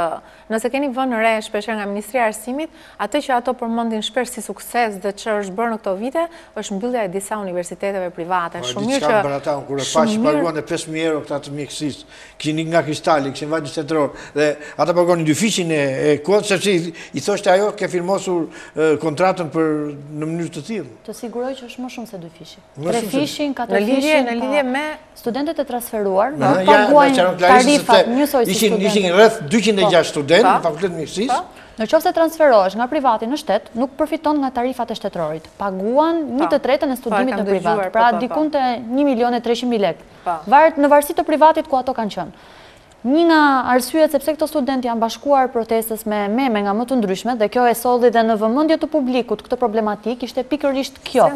nëse keni vënë re shpeshherë nga Ministria e Arsimit, atë që ato përmendin shpesh si sukses dhe që është bërë në këto vite, është mbyllja e disa universiteteve private. Shumë mirë që bërë ata kur e pa që paguan €5.000 këta të mjekësisë, kishin nga Kristali, kishin vajtë shtetëror, dhe ata paguanin dyfishin e kohës, sepse i thoshte ajo ke firmosur kontratën për në mënyrë të tillë. Të siguroj që është më shumë se dyfishi. 3 fishin, 4 fishin. Në lidhje me... Studentet e transferuar, paguajnë tarifat njësoj si studentet. Ishin rreth 206 studentë në Fakultetin e Mjekësisë. Në qoftë se transferohesh nga privati në shtet, nuk përfiton nga tarifat e shtetorit. Paguan 1/3 e studimit në privat, pra dikun të 1.300.000 lekë. Në varësi të privatit ku ato kanë qenë. Një nga arsyet sepse këto student janë bashkuar protestës me meme nga më të ndryshme, dhe kjo e solli dhe në vëmendje të publikut këtë problematik, ishte pikërisht kjo.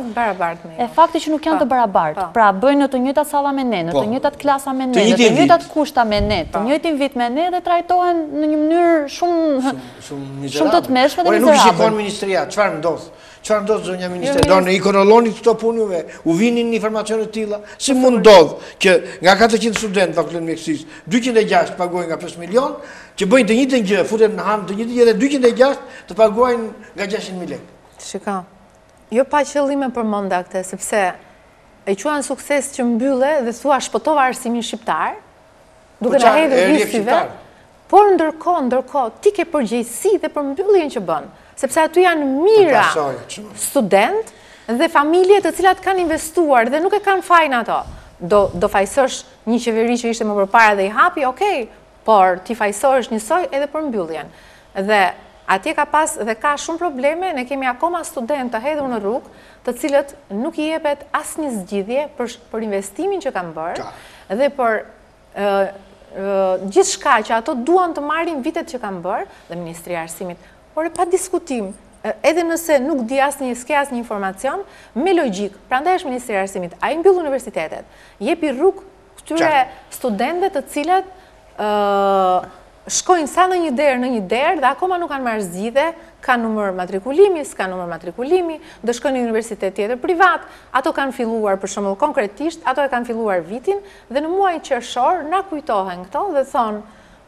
E fakti që nuk janë të barabartë. Pra bëjnë në të njëjtat salla me ne, në të njëjtat klasa me ne, në të njëjtat kushta me ne, të njëjtin vit me ne, dhe trajtohen në një mënyrë shumë të tmerrshme dhe mizerabël. Nuk shikon ministria, çfarë ndodh? Çfarë ndodh zonja ministre? Do në ikonoloni këto punëve, u vinin informacione të tilla. Si mund ndodh që nga 400 studentë Fakultetin e Mjekësisë, 206 pagojnë nga 5 milion, që bëjnë të njëjtën gjë, futen në hanë të njëjtën gjë, dhe 206 të pagojnë nga 600.000 lekë. Shika, jo pa qëllime përmenda këtë, sepse e quan sukses që mbylle dhe thua shpëtova arsimin shqiptar, duke na hedhur risive, por ndërkohë ti ke përgjegjësi dhe për mbylljen që bën. Sepse aty janë mira student dhe familje të cilat kanë investuar dhe nuk e kanë fajin ato. Do fajsosh një qeveri që ishte më përpara dhe i hapi, okej, por ti fajsosh njësoj edhe për mbylljen. Dhe atje ka pas dhe ka shumë probleme, ne kemi akoma student të hedhur në rrugë, të cilët nuk i jepet asnjë zgjidhje për investimin që kanë bërë dhe për gjithë shka që ato duan të marrin vitet që kanë bërë dhe Ministria e Arsimit. Por e pa diskutim, edhe nëse nuk di s'ke asnjë informacion, me logjik, prandaj është Ministria e Arsimit, ai mbyll universitetet, jepi rrugë këtyre studentëve të cilat shkojnë sa në një derë dhe akoma nuk kanë marrë zgjidhje, ka numër matrikulimi, s'ka numër matrikulimi, do shkojnë në universitet tjetër privat, ato kanë filluar për shembull konkretisht, ato e kanë filluar vitin dhe në muajin qershor na kujtohen këto dhe thonë,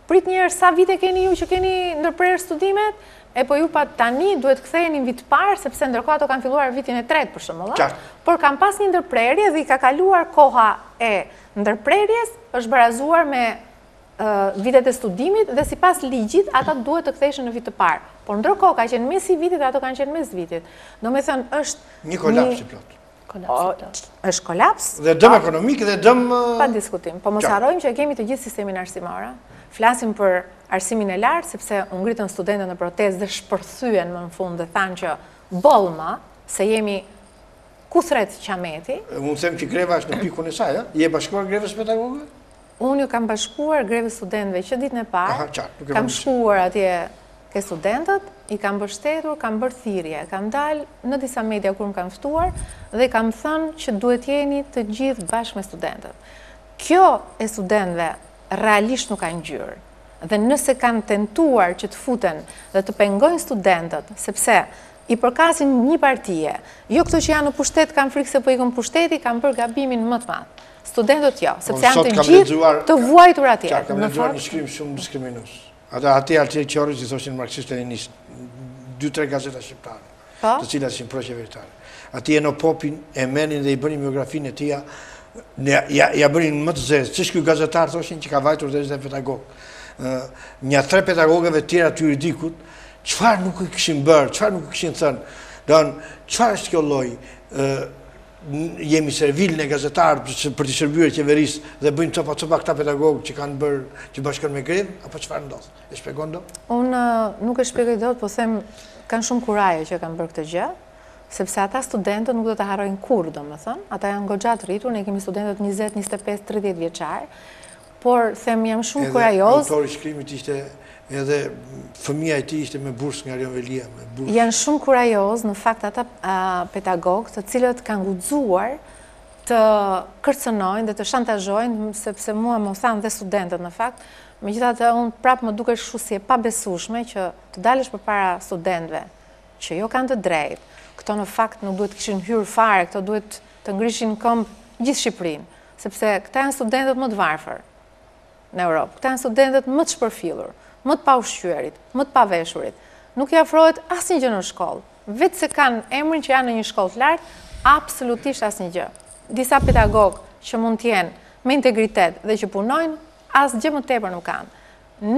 prit njerë sa vite keni ju që keni ndërprerë studimet, po ju pa tani duhet ktheheni vit parë, sepse ndërkohë ato kanë filluar vitin e tretë për shembull. Por kanë pas një ndërprerje dhe i ka kaluar koha e ndërprerjes, është barazuar me vitet e studimit dhe sipas ligjit ata duhet të ktheheshin në vit të parë. Por ndërkohë ka qenë mes i vitit dhe ato kanë qenë mes vitit. Domethënë është një kolaps i plot. Është kolaps. Dhe dëm ekonomik dhe dëm pa diskutim. Po mos harrojmë që kemi të gjithë sistemin arsimor. Flasim për arsimin e lartë, sepse u ngritën studentët në protestë dhe shpërthyen më në fund dhe thanë që bollma, se jemi kuthret qameti. Mund them që greva është në pikun e saj, je bashkuar grevës pedagogëve? Unë ju kam bashkuar grevës studentëve që ditën e parë, kam shkuar atje ke studentët, i kam mbështetur, kam bërë thirrje, kam dalë në disa media kur më kanë ftuar dhe kam thënë që duhet jeni të gjithë bashkë me studentët. Kjo e studentëve realisht nuk ka ngjyrë. Dhe nëse kanë tentuar që të futen dhe të pengojnë studentët, sepse i përkasin një partije, jo këto që janë në pushtet kanë frikë se po ikën pushteti, kanë bërë gabimin më të madh. Studentët jo, sepse janë të gjithë të vuajtur atje. Kam lexuar një shkrim shumë diskriminues. Atje Alçeri që thoshin marksist-leninist, 2-3 gazeta shqiptare, të cilat ishin pro-qeveritare. Atje në popin e menin dhe i bënin biografinë e tija, ja bënin më të zezë. Ç'është ky gazetar thoshin që ka vajtur dhe ishte pedagog. Një 3 pedagogëve tjera të juridikut, çfarë nuk i kishin bërë, çfarë nuk i kishin thënë. Çfarë është kjo lloj? Jemi servil në gazetarë për të shërbyer qeverisë dhe bëjnë copa këta pedagogë që kanë bërë, që bashkon me grevë, apo çfarë ndodh? E shpjegon dot? Unë nuk e shpjegoj dot, po them kanë shumë kuraje që kanë bërë këtë gjë, sepse ata studentët nuk do të harrojnë kurrë, domethënë, ata janë goxha të rritur, ne kemi studentët 20, 25, 30 vjeçar, por them jam shumë kurajoz. Edhe autori i shkrimit ishte edhe fëmija e tij ishte me bursë nga Rion Velia. Janë shumë kurajoz në fakt ata pedagogë të cilët kanë guxuar të kërcënojnë dhe të shantazhojnë, sepse mua më thanë dhe studentët në fakt, megjithatë unë prapë më duket kështu si e pabesueshme që të dalësh përpara studentëve që jo kanë të drejtë. Këto në fakt nuk duhet kishin hyrë fare, këto duhet të ngrishin këmbë gjithë Shqipërinë, sepse këta janë studentët më të varfër në Europë, këta janë studentët më të shpërfillur, më të paushqyerit, më të paveshurit. Nuk i afrohet asnjë gjë në shkollë. Vetë se kanë emrin që janë në një shkollë të lartë, absolutisht asnjë gjë. Disa pedagogë që mund të jenë me integritet dhe që punojnë, asgjë më tepër nuk kanë.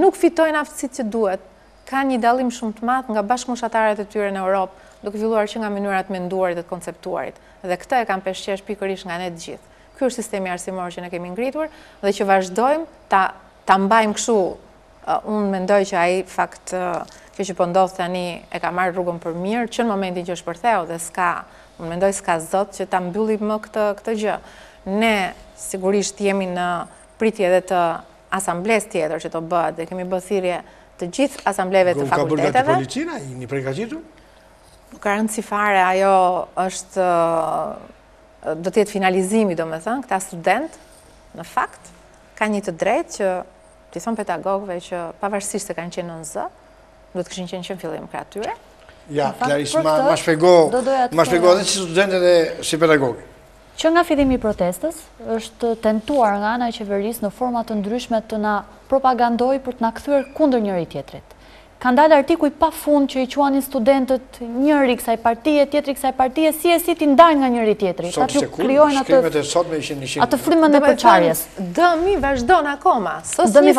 Nuk fitojnë aftësitë që duhet. Kanë një dallim shumë të madh nga bashkëmoshatarët e tyre në Europë, duke filluar që nga mënyrat menduarit dhe të konceptuarit. Dhe këtë e kanë peshqesh pikërisht nga ne të gjithë. ky është sistemi arsimor që ne kemi ngritur dhe që vazhdojmë ta mbajmë kështu. Unë mendoj që ai fakt kjo që po ndodh tani e ka marrë rrugën për mirë, që në momentin që është përtheu dhe unë mendoj s'ka zot që ta mbyllim më këtë gjë. Ne sigurisht jemi në pritje edhe të asambles tjetër që të bëhet dhe kemi bërë thirrje të gjithë asambleve të fakulteteve. Ka bërë gati policina, jeni përgatitur? Nuk ka rëndësi fare, ajo është do të jetë finalizimi, domethënë, këta student në fakt ka një të drejtë që t'i thon pedagogëve që pavarësisht se kanë qenë në zë, do të kishin qenë në fillim krah tyre. Ja, Klarisa, ma shpjego edhe si studentët dhe si pedagogë. Që nga fillimi i protestës është tentuar nga ana e qeverisë në forma të ndryshme të na propagandojë për të na kthyer kundër njëri tjetrit. Ka ndalë artikuj pa fund që i quanin studentët njëri kësaj partie, tjetri kësaj partie, si ti ndajnë nga njëri tjetri. Sot se kur, shkrimet e sot me ishin atë frymën e përçarjes. Dëmi vazhdon akoma. Sos një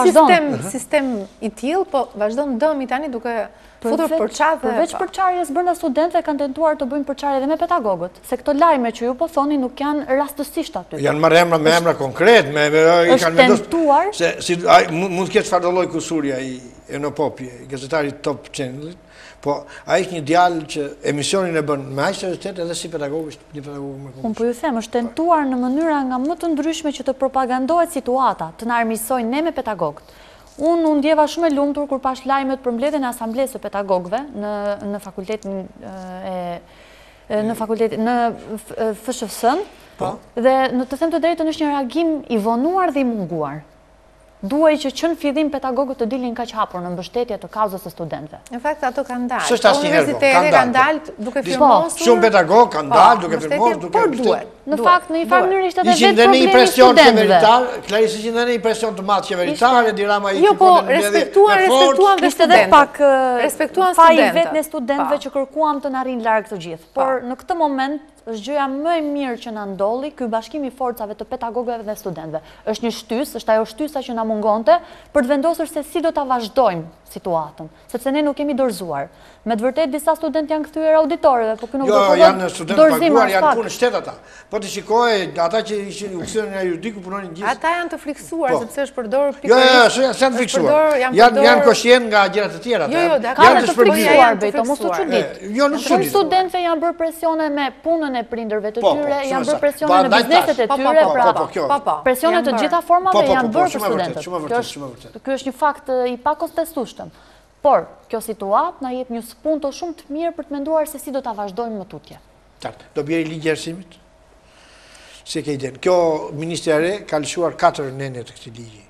sistem i tillë, po vazhdon dëmi tani duke futur përçarje. Përveç përçarjes brenda studentëve kanë tentuar të bëjnë përçarje edhe me pedagogët, se këto lajme që ju po thoni nuk janë rastësisht aty. Janë marrë emra me emra konkret, i kanë tentuar. Mund të ketë çfarëdo lloj kusuri ai në popje, gazetari Top Channel, po ai është një djalë që emisionin e bën me aq seriozitet edhe si pedagog, një pedagog më komplet. Unë po ju them, është tentuar në mënyra nga më të ndryshme që të propagandohet situata, të na armiqsojnë ne me pedagogët. Unë ndjeva shumë e lumtur kur pash lajmet për mbledhjen e asamblesë së pedagogëve në fakultetin në FSHS-n, dhe në të them të drejtën është një reagim i vonuar dhe i munguar. Duhej që në fillim pedagogët të dilnin kaq hapur në mbështetje të kauzës së studentëve. Në fakt ato kanë dalë. S'është asnjëherë, Universiteti kanë dalë duke firmosur. Shumë pedagog kanë dalë duke firmosur, duke duhet. Në fakt në një farë mënyrë ishte edhe vetë problemi i studentëve. Klarisa ishin në një presion të madh qeveritar, dirama i jo, po respektuan dhe studentët. Respektuan studentët. Vetë në studentëve që kërkuam të na rrinë larg të gjithë. Por në këtë moment është gjëja më e mirë që na ndolli ky bashkim i forcave të pedagogëve dhe studentëve. Është një shtys, është ajo shtysa që na mungonte për të vendosur se si do ta vazhdojmë situatën, sepse ne nuk kemi dorëzuar. Me të vërtetë disa studentë janë kthyer auditorëve, por këtu nuk do të thotë janë studentë paguar, janë punë shtet ata. Po ti shikoj ata që ishin u kthyer nga juridiku punonin gjithë. Ata janë të friksuar sepse është përdorur pikërisht. Jo, janë të friksuar. Janë koshient nga gjëra të tjera. Jo, janë të friksuar, beto mos u çudit. Jo, nuk çudit. Studentëve janë bërë presione me punën e prindërve të tyre, janë bërë presione në bizneset e tyre, pra presione të gjitha formave janë bërë për studentët. Ky është një fakt i pakontestueshëm. Por, kjo situatë na jep një spunto shumë të mirë për të menduar se si do ta vazhdojmë më tutje. Qartë. Do bjerë ligji arsimit? Si e ke idenë? Kjo ministria e re ka lëshuar 4 nënje të këtij ligji.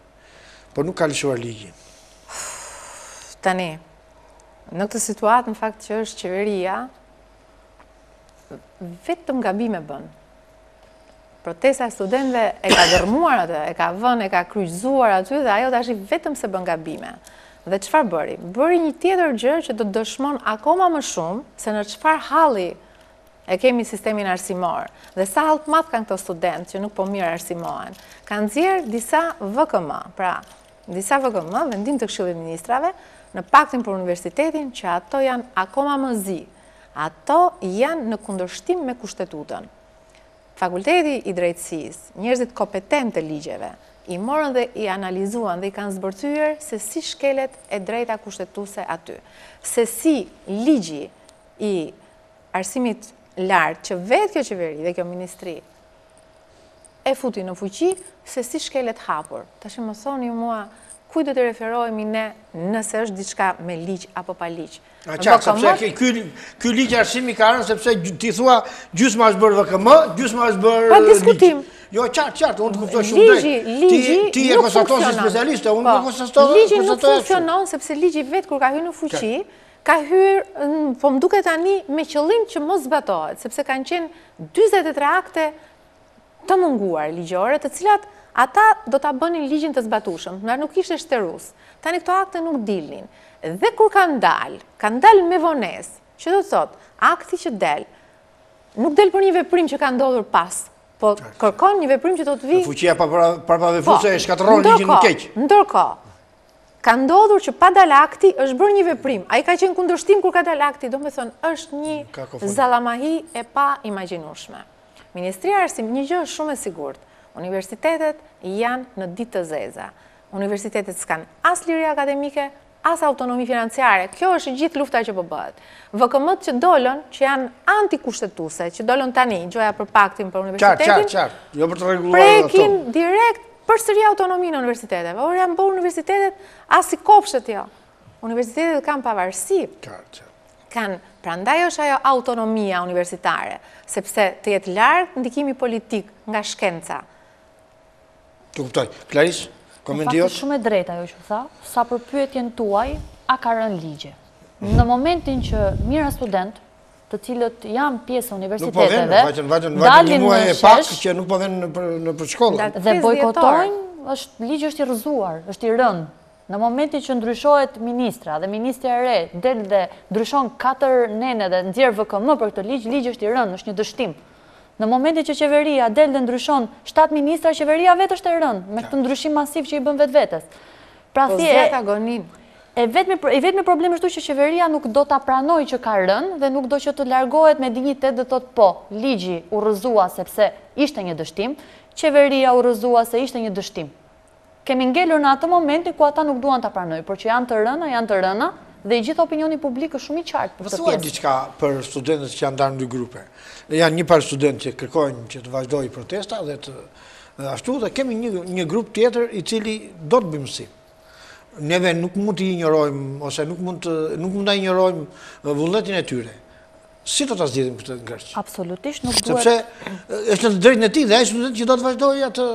Por nuk ka lëshuar ligjin. Tani, në këtë situatë në fakt që është qeveria vetëm gabime bën. Protesta e studentëve e ka dërmuar atë, e ka vënë, e ka kryqëzuar aty dhe ajo tash vetëm se bën gabime. Dhe çfarë bëri? Bëri një tjetër gjë që do të dëshmon akoma më shumë se në çfarë halli e kemi sistemin arsimor. Dhe sa hall të madh kanë këto studentë që nuk po mirë arsimohen. Kanë nxjerr disa VKM, pra disa VKM, vendim të Këshillit të Ministrave, në paktin për universitetin që ato janë akoma më zi. Ato janë në kundërshtim me kushtetutën. Fakulteti i drejtësisë, njerëzit kompetent të ligjeve, i morën dhe i analizuan dhe i kanë zbërthyer se si shkelet e drejta kushtetuese aty. Se si ligji i arsimit lartë që vetë kjo qeveri dhe kjo ministri e futi në fuqi, se si shkelet hapur. Tash më thoni mua, kuj do të referohemi ne nëse është diçka me ligj apo pa ligj? Sepse ky ligj arsimi ka rënë sepse ti thua gjysma është bërë VKM, gjysma është bërë pa diskutim. Jo, qartë, unë të kuptoj shumë drejt. Ti e konstaton si specialiste, unë nuk konstatoj. Ligji nuk funksionon sepse ligji vetë kur ka hyrë në fuqi, ka hyrë, po më duket tani me qëllim që mos zbatohet, sepse kanë qenë 43 akte të munguar ligjore, të cilat ata do ta bënin ligjin të zbatueshëm, ndar nuk ishte shtërus. Tani këto akte nuk dilnin. Dhe kur kanë dalë me vonesë, që do të thotë, akti që del, nuk del për një veprim që ka ndodhur pas, po kërkon një veprim që do të vi. Fuqia paravefuese e shkatërron ligjin në keq. Ndërkohë, ka ndodhur që pa dalë akti është bërë një veprim. Ai ka qenë kundërshtim kur ka dalë akti, domethënë është një zallamahi e pa imagjinueshme. Ministria e Arsimit, një gjë është shumë e sigurt. Universitetet janë në ditë të zeza. Universitetet s'kan as liri akademike, as autonomi financiare. Kjo është gjithë lufta që po bëhet. VKM-t që dolën, që janë antikushtetuese, që dolën tani, gjoja për paktin për universitetin, qartë, jo për të rregulluar prekin direkt përsëri autonominë në universiteteve. Por janë bërë universitetet as si kopshtet jo. Universitetet kanë pavarësi. Kanë, prandaj është ajo autonomia universitare, sepse të jetë larg ndikimi politik nga shkenca. Të kuptoj. Klaris, komenti jot? Shumë e drejta ajo që tha, sa për pyetjen tuaj, a ka rënë ligje. Në momentin që mira student, të cilët janë pjesë universiteteve, dalin në shesh, që nuk po vjen në për shkollë. Dhe bojkotojnë, ligji është i rrëzuar, është i rënë. Në momentin që ndryshohet ministra dhe ministria e re del dhe ndryshon 4 nene dhe nxjerr VKM për këtë ligj, ligji është i rënë, është një dështim. Në momentin që qeveria del dhe ndryshon 7 ministra, qeveria vetë është e rënë, me këtë ndryshim masiv që i bën vetvetes. Pra e vetmi problem është që qeveria nuk do ta pranojë që ka rënë dhe nuk do që të largohet me dinjitet dhe thotë po, ligji u rrëzua sepse ishte një dështim, qeveria u rrëzua se ishte një dështim. Kemi ngelur në atë momenti ku ata nuk duan ta pranojnë, por që janë të rëna dhe i gjithë opinioni publik është shumë i qartë për këtë pjesë. Thuaj diçka për studentët që janë ndarë në 2 grupe. Janë një par studentë që kërkojnë që të vazhdojë protesta dhe ashtu dhe kemi një grup tjetër i cili do të bëjë mësim. Neve nuk mund të injorojmë ose nuk mund ta injorojmë vullnetin e tyre. Si do ta zgjidhim këtë ngërç? Absolutisht nuk duhet. Sepse është në drejtën e tij dhe ai student që do të vazhdojë atë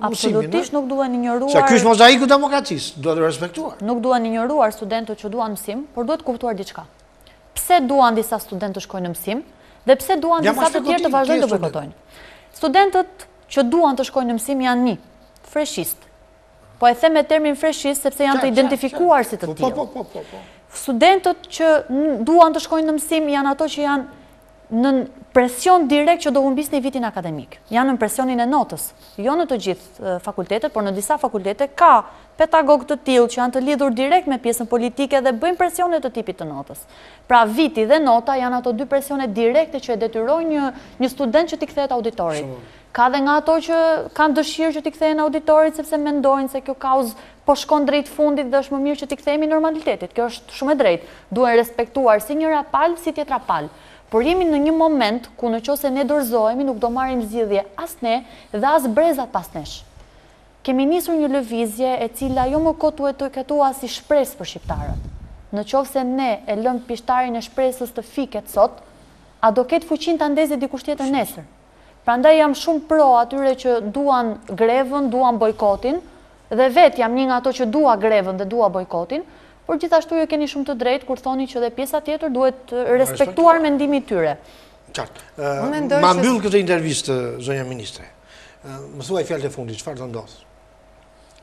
absolutisht nuk duhen injoruar. Sa ky është mozaiku i demokracisë, duhet të respektuar. Nuk duhen injoruar studentët që duan mësim, por duhet kuptuar diçka. Pse duan disa studentë të shkojnë në mësim dhe pse duan disa të tjerë të vazhdojnë të bojkotojnë? Studentët që duan të shkojnë në mësim janë freshist. Po e them me termin freshist sepse janë të identifikuar si të tillë. Studentët që duan të shkojnë në mësim janë ato që janë në presion direkt që do humbisni vitin akademik. Janë në presionin e notës. Jo në të gjithë fakultetet, por në disa fakultete ka pedagog të tillë që janë të lidhur direkt me pjesën politike dhe bëjnë presione të tipit të notës. Pra viti dhe nota janë ato 2 presione direkte që e detyrojnë një student që t'i kthehet auditorit. Ka dhe nga ato që kanë dëshirë që t'i kthehen auditorit sepse mendojnë se kjo kauzë po shkon drejt fundit dhe është më mirë që t'i kthehemi normalitetit. Kjo është shumë e drejtë. Duhen respektuar si njëra palë, si tjetra palë. Por jemi në një moment ku në qoftë se ne dorëzohemi nuk do marrim zgjidhje as ne dhe as brezat pas nesh. Kemi nisur një lëvizje e cila jo më kotuhet të ketua si shpresë për shqiptarët. Në qoftë se ne e lëm pishtarin e shpresës të fiket sot, a do ketë fuqinë ta ndezë dikush tjetër nesër. Prandaj jam shumë pro atyre që duan grevën, duan bojkotin, dhe vetë jam një nga ato që dua grevën dhe dua bojkotin, por gjithashtu ju keni shumë të drejtë kur thoni që dhe pjesa tjetër duhet respektuar mendimin e tyre. Qartë. Ma mbyll këtë intervistë, zonja ministre. Më thuaj fjalët e fundit, çfarë do ndodh?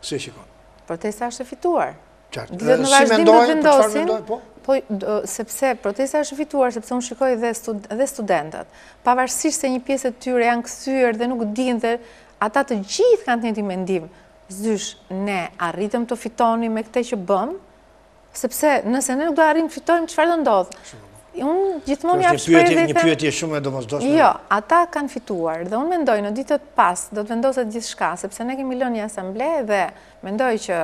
Si e shikon? Protesta është e fituar. Qartë. Si mendoj, po sepse protesta është e fituar, sepse unë shikoj dhe studentët. Pavarësisht se një pjesë e tyre janë kthyer dhe nuk dinë dhe ata të gjithë kanë të njëjtin mendim. Zysh, ne arritëm të fitoni me këtë që bëm, sepse nëse ne nuk do arrim të fitojmë, çfarë do ndodh? Unë gjithmonë jap shpresë dhe një pyetje shumë e domosdoshme. Jo, ata kanë fituar dhe unë mendoj në ditët pas do të vendoset gjithçka, sepse ne kemi lënë një asamble dhe mendoj që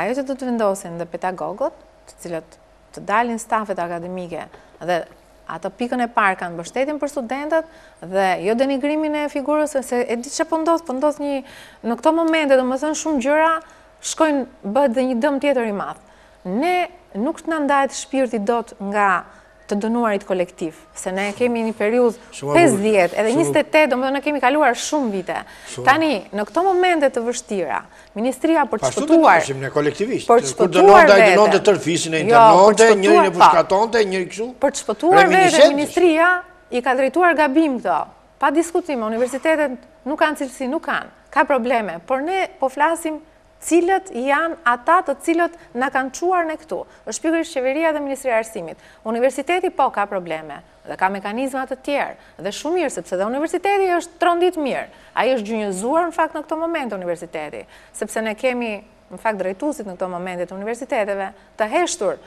ajo që do të vendosin dhe pedagogët, të cilët të dalin stafet akademike dhe ato pikën e parë kanë mbështetjen për studentët dhe jo denigrimin e figurës, se e di çfarë po ndodh një në këto momente, domethënë shumë gjëra shkojnë bëhet dhe një dëm tjetër i madh. Ne nuk na ndahet shpirti dot nga të dënuarit kolektiv, se ne kemi një periudhë 50 edhe 28, domethënë ne kemi kaluar shumë vite. Tani, në këto momente të vështira, ministria për të shpëtuar, për të shpëtuar vetë, dënonte tërfisin e internonte, njërin e pushkatonte, njëri kështu. Për të shpëtuar vetë, ministria i ka drejtuar gabim këto. Pa diskutim, universitetet nuk kanë cilësi, nuk kanë, ka probleme, por ne po flasim cilët janë ata të cilët na kanë çuar ne këtu. Është pikërisht qeveria dhe Ministria e Arsimit. Universiteti po ka probleme dhe ka mekanizma të tjerë dhe shumë mirë sepse dhe universiteti është trondit mirë. Ai është gjynjëzuar në fakt në këto momente universiteti, sepse ne kemi në fakt drejtuesit në këto momente të universiteteve të heshtur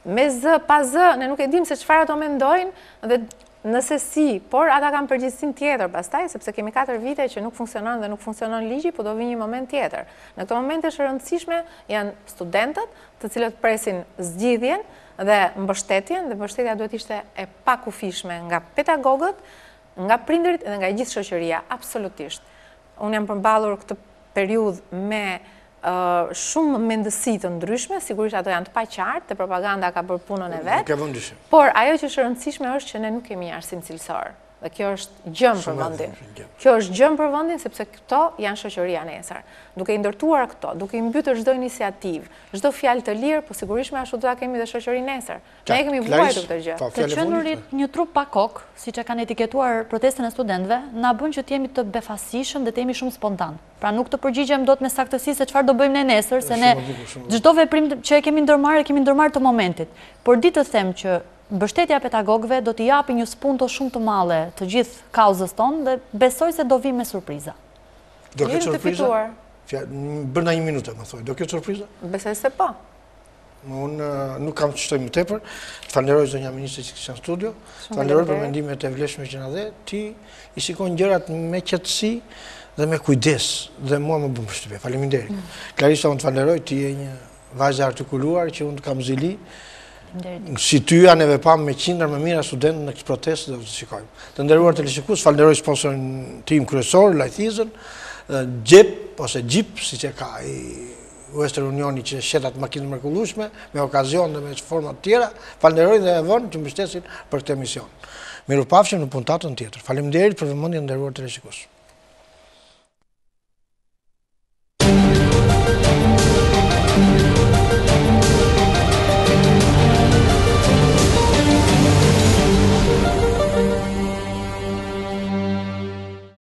me zë pa zë, ne nuk e dim se çfarë ato mendojnë dhe Nëse si, por ata kanë përgjegjësinë tjetër pastaj, sepse kemi 4 vite që nuk funksionon dhe nuk funksionon ligji, po do vi një moment tjetër. Në këto momente është rëndësishme janë studentët, të cilët presin zgjidhjen dhe mbështetjen, dhe mbështetja duhet ishte e pakufishme nga pedagogët, nga prindërit dhe nga gjithë shoqëria, absolutisht. Unë jam përmballur këtë periudhë me shumë mendësi të ndryshme, sigurisht ato janë të paqartë, dhe propaganda ka bërë punën e vet. Por ajo që është rëndësishme është që ne nuk kemi arsim cilësor. Dhe kjo është gjëm për vendin. Kjo është gjëm për vendin sepse këto janë shoqëria nesër. Duke i ndërtuar këto, duke i mbytur çdo iniciativë, çdo fjalë të lirë, po sigurisht me ashtu do ta kemi dhe shoqërinë nesër. Ne kemi vuajtur këtë gjë. Të qenurit një trup pa kokë, siç e kanë etiketuar protestën e studentëve, na bën që të jemi të befasishëm dhe të jemi shumë spontan. Pra nuk të përgjigjem dot me saktësi se çfarë do bëjmë ne nesër, se ne çdo veprim që e kemi ndërmarrë të momentit. Por ditë të them që mbështetja pedagogëve do t'i japi një spunto shumë të madhe të gjithë kauzës tonë dhe besoj se do vi me surpriza. Do ketë surpriza? Bërna një minutë, më thoj. Do ketë surpriza? Besoj se po. Unë nuk kam të shtoj më tepër. Të falenderoj zonja ministre që kishte në studio. Të falenderoj për mendimet e vlefshme që na dhe. Ti i shikon gjërat me qetësi dhe me kujdes dhe mua më bën përshtypje. Faleminderit. Klarisa, unë të falenderoj, ti je një vajzë artikuluar që unë të kam zili. Si ty janë e vepam me qindra më mira studentë në këtë protestë dhe të shikojmë. Të nderuar teleshikues, falenderoj sponsorin tim kryesor, Lajthizën, Gjep ose Gjip, siç e ka i Western Unioni që shetat makinë mrekullueshme, me okazion dhe me forma të tjera. Falenderoj dhe Evon që mbështesin për këtë emision. Mirupafshim në puntatën tjetër. Faleminderit për vëmendjen, nderuar teleshikues.